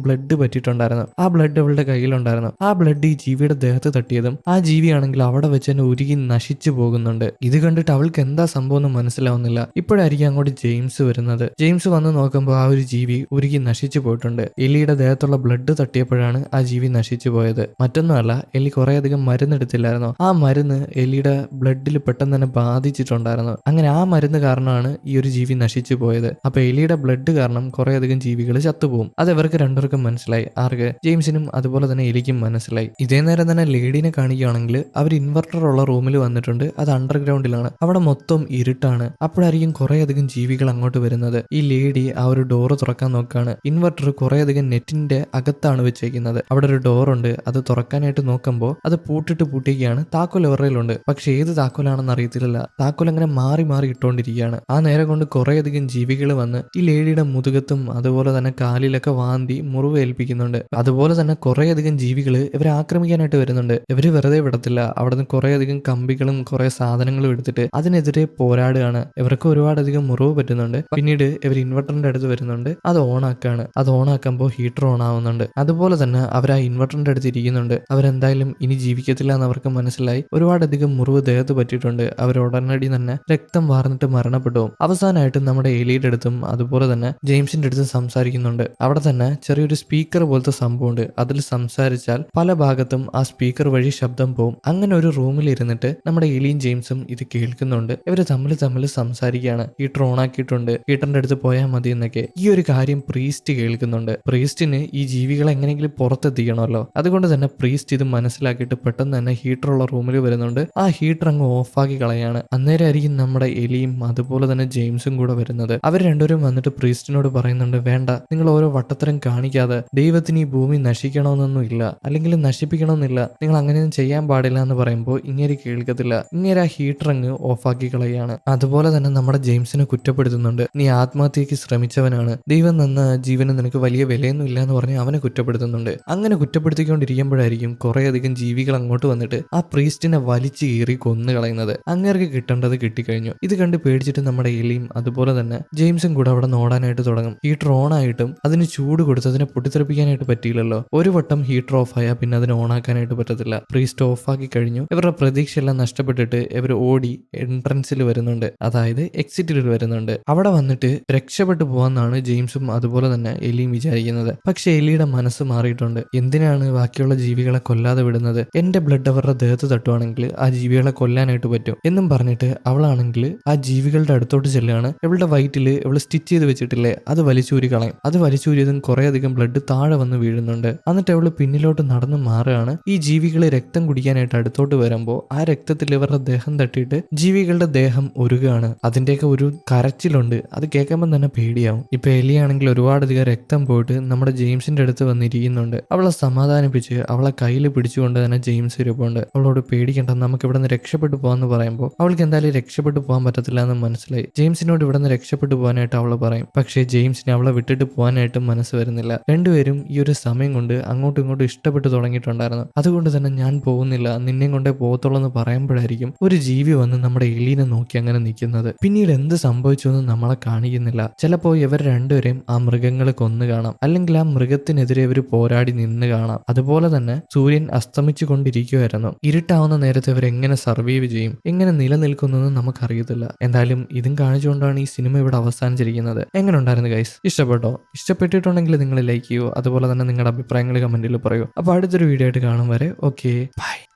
ബ്ലഡ് പറ്റിയിട്ടുണ്ടായിരുന്നു. ആ ബ്ലഡ് അവളുടെ കയ്യിലുണ്ടായിരുന്നു. ആ ബ്ലഡ് ഈ ജീവിയുടെ ദേഹത്ത് തട്ടിയതും ആ ജീവിയാണെങ്കിൽ അവിടെ വെച്ച് തന്നെ ഉരുകി നശിച്ചു പോകുന്നുണ്ട്. ഇത് കണ്ടിട്ട് അവൾക്ക് എന്താ സംഭവം എന്ന് മനസ്സിലാവുന്നില്ല. ഇപ്പോഴായിരിക്കും അങ്ങോട്ട് ജെയിംസ് വരുന്നത്. ജെയിംസ് വന്ന് നോക്കുമ്പോൾ ആ ഒരു ജീവി ഉരുകി നശിച്ചു പോയിട്ടുണ്ട്. എലിയുടെ ദേഹത്തുള്ള ബ്ലഡ് തട്ടിയപ്പോഴാണ് ആ ജീവി നശിച്ചു പോയത്. മറ്റൊന്നുമല്ല, എലി കുറെ അധികം മരുന്നെടുത്തില്ലായിരുന്നു. ആ മരുന്ന് എലിയുടെ ബ്ലഡിൽ പെട്ടെന്ന് തന്നെ ബാധിച്ചിട്ടുണ്ടായിരുന്നു. അങ്ങനെ ആ മരുന്ന് കാരണമാണ് ഈ ഒരു ജീവി നശിച്ചു പോയത്. അപ്പൊ എലിയുടെ ബ്ലഡ് കാരണം കുറെ അധികം ജീവികൾ ചത്തുപോകും. അത് ഇവർക്ക് രണ്ടുപേർക്കും മനസ്സിലായി. ആർക്ക്? ജെയിംസിനും അതുപോലെ തന്നെ എലിക്കും മനസ്സിലായി. ഇതേ നേരം തന്നെ ലേഡിനെ കാണിക്കുകയാണെങ്കിൽ അവർ ഇൻവെർട്ടർ ഉള്ള റൂമിൽ വന്നിട്ടുണ്ട്. അത് അണ്ടർഗ്രൗണ്ടിലാണ്. അവിടെ മൊത്തം ഇരുട്ടാണ്. അപ്പോഴായിരിക്കും കുറെ അധികം ജീവികൾ അങ്ങോട്ട് വരുന്നത്. ഈ ലേഡി ആ ഒരു ഡോറ് തുറക്കാൻ നോക്കുകയാണ്. ഇൻവെർട്ടർ കുറെ അധികം നെറ്റിന്റെ അകത്താണ് വെച്ചേക്കുന്നത്. അവിടെ ഒരു ഡോറുണ്ട്. അത് തുറക്കാനായിട്ട് നോക്കുമ്പോൾ അത് പൂട്ടിയിരിക്കുകയാണ്. താക്കോൽ ഇവരുടെയിലുണ്ട്. പക്ഷെ ഏത് താക്കോലാണെന്ന് അറിയത്തില്ല. താക്കോൽ അങ്ങനെ മാറി മാറി ഇട്ടുകൊണ്ടിരിക്കുകയാണ്. ആ നേരം കൊണ്ട് കുറെ അധികം ജീവികൾ വന്ന് ഈ ലേഡിയുടെ മുതുകത്തും അതുപോലെ തന്നെ കാലിലൊക്കെ വാന്തി മുറിവ് ഏൽപ്പിക്കുന്നുണ്ട്. അതുപോലെ തന്നെ കുറെ അധികം ജീവികൾ ഇവരെ ആക്രമിക്കാനായിട്ട് വരുന്നുണ്ട്. ഇവര് വെറുതെ വിടത്തില്ല. അവിടെ നിന്ന് കുറെ അധികം കമ്പികളും കുറെ സാധനങ്ങളും എടുത്തിട്ട് അതിനെതിരെ പോരാടുകയാണ്. ഇവർക്ക് ഒരുപാടധികം മുറിവ് പറ്റുന്നുണ്ട്. പിന്നീട് ഇവർ ഇൻവെർട്ടറിന്റെ അടുത്ത് വരുന്നുണ്ട്. അത് ഓണാക്കാണ്. അത് ഓണാക്കുമ്പോൾ ഹീറ്റർ ഓൺ ആവുന്നുണ്ട്. അതുപോലെ തന്നെ അവർ ആ ഇൻവെർട്ടറിന്റെ അടുത്ത് ഇരിക്കുന്നുണ്ട്. അവരെന്തായാലും ഇനി ജീവിക്കത്തില്ല എന്ന് അവർക്ക് മനസ്സിലായി. ഒരുപാടധികം മുറിവ് ദേഹത്ത് പറ്റിയിട്ടുണ്ട്. അവർ ഉടനടി തന്നെ രക്തം വാർന്നിട്ട് മരണപ്പെട്ടു. അവസാനമായിട്ട് നമ്മുടെ എലിയുടെ അടുത്തും അതുപോലെ തന്നെ ജെയിംസിന്റെ അടുത്തും സംസാരിക്കുന്നുണ്ട്. അവിടെ തന്നെ ചെറിയൊരു സ്പീക്കർ പോലത്തെ സംഭവമുണ്ട്. അതിൽ സംസാരിച്ചാൽ പല ഭാഗത്തും ആ സ്പീക്കർ വഴി ശബ്ദം പോവും. അങ്ങനെ ഒരു റൂമിൽ ഇരുന്നിട്ട് നമ്മുടെ എലിയും ജെയിംസും ഇത് കേൾക്കുന്നുണ്ട്. ഇവര് തമ്മിൽ സംസാരിക്കുകയാണ്. ഹീറ്റർ ഓൺ ആക്കിയിട്ടുണ്ട്, ഹീറ്ററിന്റെ അടുത്ത് പോയാൽ മതി എന്നൊക്കെ. ഈ ഒരു കാര്യം പ്രീസ്റ്റ് കേൾക്കുന്നുണ്ട്. പ്രീസ്റ്റിന് ഈ ജീവികളെ എങ്ങനെയെങ്കിലും പുറത്തെത്തിക്കണമല്ലോ. അതുകൊണ്ട് തന്നെ പ്രീസ്റ്റ് ഇത് മനസ്സിലാക്കിയിട്ട് പെട്ടെന്ന് തന്നെ ഹീറ്ററുള്ള റൂമിൽ വരുന്നുണ്ട്. ആ ഹീറ്റർ അങ്ങ് ഓഫാക്കി കളയാണ്. അന്നേരമായിരിക്കും നമ്മുടെ എലിയും അതുപോലെ തന്നെ ജെയിംസും കൂടെ വരുന്നത്. അവർ രണ്ടുപേരും വന്നിട്ട് പ്രീസ്റ്റിനോട് പറയുന്നുണ്ട്, വേണ്ട, നിങ്ങൾ ഓരോ വട്ടത്തരം കാണിക്കാതെ ദൈവത്തിന് ഈ ഭൂമി നശിക്കണമെന്നൊന്നും ഇല്ല, അല്ലെങ്കിൽ നശിപ്പിക്കണമെന്നില്ല, നിങ്ങൾ അങ്ങനെയൊന്നും ചെയ്യാൻ പാടില്ല എന്ന് പറയുമ്പോൾ ഇങ്ങനെ കേൾക്കത്തില്ല. ഇങ്ങനെ ആ ഹീറ്റർ അങ്ങ് ഓഫാക്കി കളയാണ്. അതുപോലെ തന്നെ നമ്മുടെ ജെയിംസിനെ കുറ്റപ്പെടുത്തുന്നുണ്ട്. നീ ആത്മഹത്യക്ക് ശ്രമിച്ചവനാണ്, ദൈവം തന്ന ജീവന് നിനക്ക് വലിയ വിലയൊന്നും ഇല്ല എന്ന് പറഞ്ഞ് അവനെ കുറ്റപ്പെടുത്തുന്നുണ്ട്. അങ്ങനെ കുറ്റപ്പെടുത്തിക്കൊണ്ടിരിക്കുമ്പോഴായിരിക്കും കുറെ അധികം ജീവികൾ അങ്ങോട്ട് വന്നിട്ട് ആ പ്രീസ്റ്റിനെ വലിച്ചു കീറി കൊന്നു കളയുന്നത്. അങ്ങേർക്ക് കിട്ടേണ്ടത് കിട്ടിക്കഴിഞ്ഞു. ഇത് കണ്ട് പേടിച്ചിട്ട് നമ്മുടെ എലിയും അതുപോലെ തന്നെ ജെയിംസും കൂടെ അവിടെ നോടാനായിട്ട് തുടങ്ങും. ഹീറ്റർ ഓൺ ആയിട്ടും അതിന് ചൂട് കൊടുത്ത് അതിനെ പൊട്ടിത്തെറിപ്പിക്കാനായിട്ട് പറ്റിയില്ലല്ലോ. ഒരു വട്ടം ഹീറ്റർ ഓഫ് ആയാൽ പിന്നെ അതിനെ ഓൺ ആക്കാനായിട്ട് പറ്റത്തില്ല. പ്രീസ്റ്റ് ഓഫ് ആക്കി കഴിഞ്ഞു. ഇവരുടെ പ്രതീക്ഷയെല്ലാം നഷ്ടപ്പെട്ടിട്ട് ഇവർ ഓടി എൻട്രൻസിൽ വരുന്നുണ്ട്. അതായത് എക്സിറ്റിൽ വരുന്നുണ്ട്. അവിടെ വന്നിട്ട് രക്ഷപ്പെട്ടു പോകാന്നാണ് ജെയിംസും അതുപോലെ തന്നെ എലിയും വിചാരിക്കുന്നത്. പക്ഷെ എലിയുടെ മനസ്സ് മാറിയിട്ടുണ്ട്. എന്തിനാണ് ബാക്കിയുള്ള ജീവികളെ കൊല്ലാതെ വിടുന്നത്? എന്റെ ബ്ലഡ് അവരുടെ ദേഹത്ത് തട്ടുവാണെങ്കിൽ ആ ജീവികളെ കൊല്ലാനായിട്ട് പറ്റും എന്നും പറഞ്ഞിട്ട് അവളാണെങ്കിൽ ആ ജീവികളുടെ അടുത്തോട്ട് ചെല്ലുകയാണ്. ഇവളുടെ വയറ്റില് ഇവള് സ്റ്റിച്ച് ചെയ്ത് വെച്ചിട്ടില്ലേ, അത് വലിച്ചൂരി കളയും. അത് വലിച്ചൂരിയതും കുറെ അധികം ബ്ലഡ് താഴെ വന്ന് വീഴുന്നുണ്ട്. എന്നിട്ട് അവള് പിന്നിലോട്ട് നടന്ന് മാറുകയാണ്. ഈ ജീവികള് രക്തം കുടിക്കാനായിട്ട് അടുത്തോട്ട് വരുമ്പോൾ ആ രക്തത്തിൽ ഇവരുടെ ദേഹം തട്ടിയിട്ട് ജീവികളുടെ ദേഹം ഉരുകയാണ്. അതിന്റെയൊക്കെ ഒരു കരച്ചിലുണ്ട്. അത് കേൾക്കുമ്പോൾ തന്നെ പേടിയാവും. ഇപ്പൊ എലിയാണെങ്കിൽ ഒരുപാടധികം രക്തം പോയിട്ട് നമ്മുടെ ജെയിംസിന്റെ അടുത്ത് വന്നിരിക്കുന്നുണ്ട്. അവളെ സമാധാനിപ്പിച്ച് അവളെ കയ്യിൽ പിടിച്ചുകൊണ്ട് തന്നെ ജെയിംസ് ഇരിപ്പുണ്ട്. അവളോട് പേടിക്കണ്ട, നമുക്ക് ഇവിടെ നിന്ന് രക്ഷപ്പെട്ടു പോകാന്ന് പറയുമ്പോൾ അവൾക്ക് എന്തായാലും രക്ഷപ്പെട്ടു പോകാൻ പറ്റത്തില്ല എന്ന് മനസ്സിലായി. ജെയിംസിനോട് ഇവിടെ നിന്ന് രക്ഷപ്പെട്ടു പോകാനായിട്ട് അവള് പറയും. പക്ഷേ ജെയിംസിന് അവളെ വിട്ടിട്ട് പോകാനായിട്ട് മനസ്സ് വരുന്നില്ല. രണ്ടുപേരും ഈ ഒരു സമയം കൊണ്ട് അങ്ങോട്ടും ഇങ്ങോട്ടും ഇഷ്ടപ്പെട്ടു തുടങ്ങിയിട്ടുണ്ടായിരുന്നു. അതുകൊണ്ട് തന്നെ ഞാൻ പോകുന്നില്ല, നിന്നെയും കൊണ്ടേ പോകത്തുള്ളൂ എന്ന് പറയുമ്പോഴായിരിക്കും ഒരു ജീവി വന്ന് നമ്മുടെ എലീനെ നോക്കി അങ്ങനെ നിൽക്കുന്നത്. പിന്നീട് എന്ത് സംഭവിച്ചു എന്ന് നമ്മളെ കാണിക്കുന്നില്ല. ചിലപ്പോൾ ഇവർ രണ്ടുപേരെയും ആ മൃഗങ്ങളെ കൊന്നു കാണാം, അല്ലെങ്കിൽ ആ മൃഗത്തിനെതിരെ ഇവർ പോരാടി നിന്ന് കാണാം. അതുപോലെ തന്നെ സൂര്യൻ അസ്തമിച്ചു കൊണ്ടിരിക്കുമായിരുന്നു. ഇരുട്ടാവുന്ന നേരത്തെ ഇവർ എങ്ങനെ സർവൈവ് ചെയ്യും, എങ്ങനെ നിലനിൽക്കും നിൽക്കുന്നതെന്ന് നമുക്കറിയത്തില്ല. എന്തായാലും ഇതും കാണിച്ചുകൊണ്ടാണ് ഈ സിനിമ ഇവിടെ അവസാനിച്ചിരിക്കുന്നത്. എങ്ങനെ ഉണ്ടായിരുന്നു ഗൈസ്? ഇഷ്ടപ്പെട്ടോ? ഇഷ്ടപ്പെട്ടിട്ടുണ്ടെങ്കിൽ നിങ്ങൾ ലൈക്ക് ചെയ്യൂ. അതുപോലെ തന്നെ നിങ്ങളുടെ അഭിപ്രായങ്ങൾ കമന്റിൽ പറയൂ. അപ്പോൾ അടുത്തൊരു വീഡിയോ ആയിട്ട് കാണും വരെ ഓക്കെ ബൈ.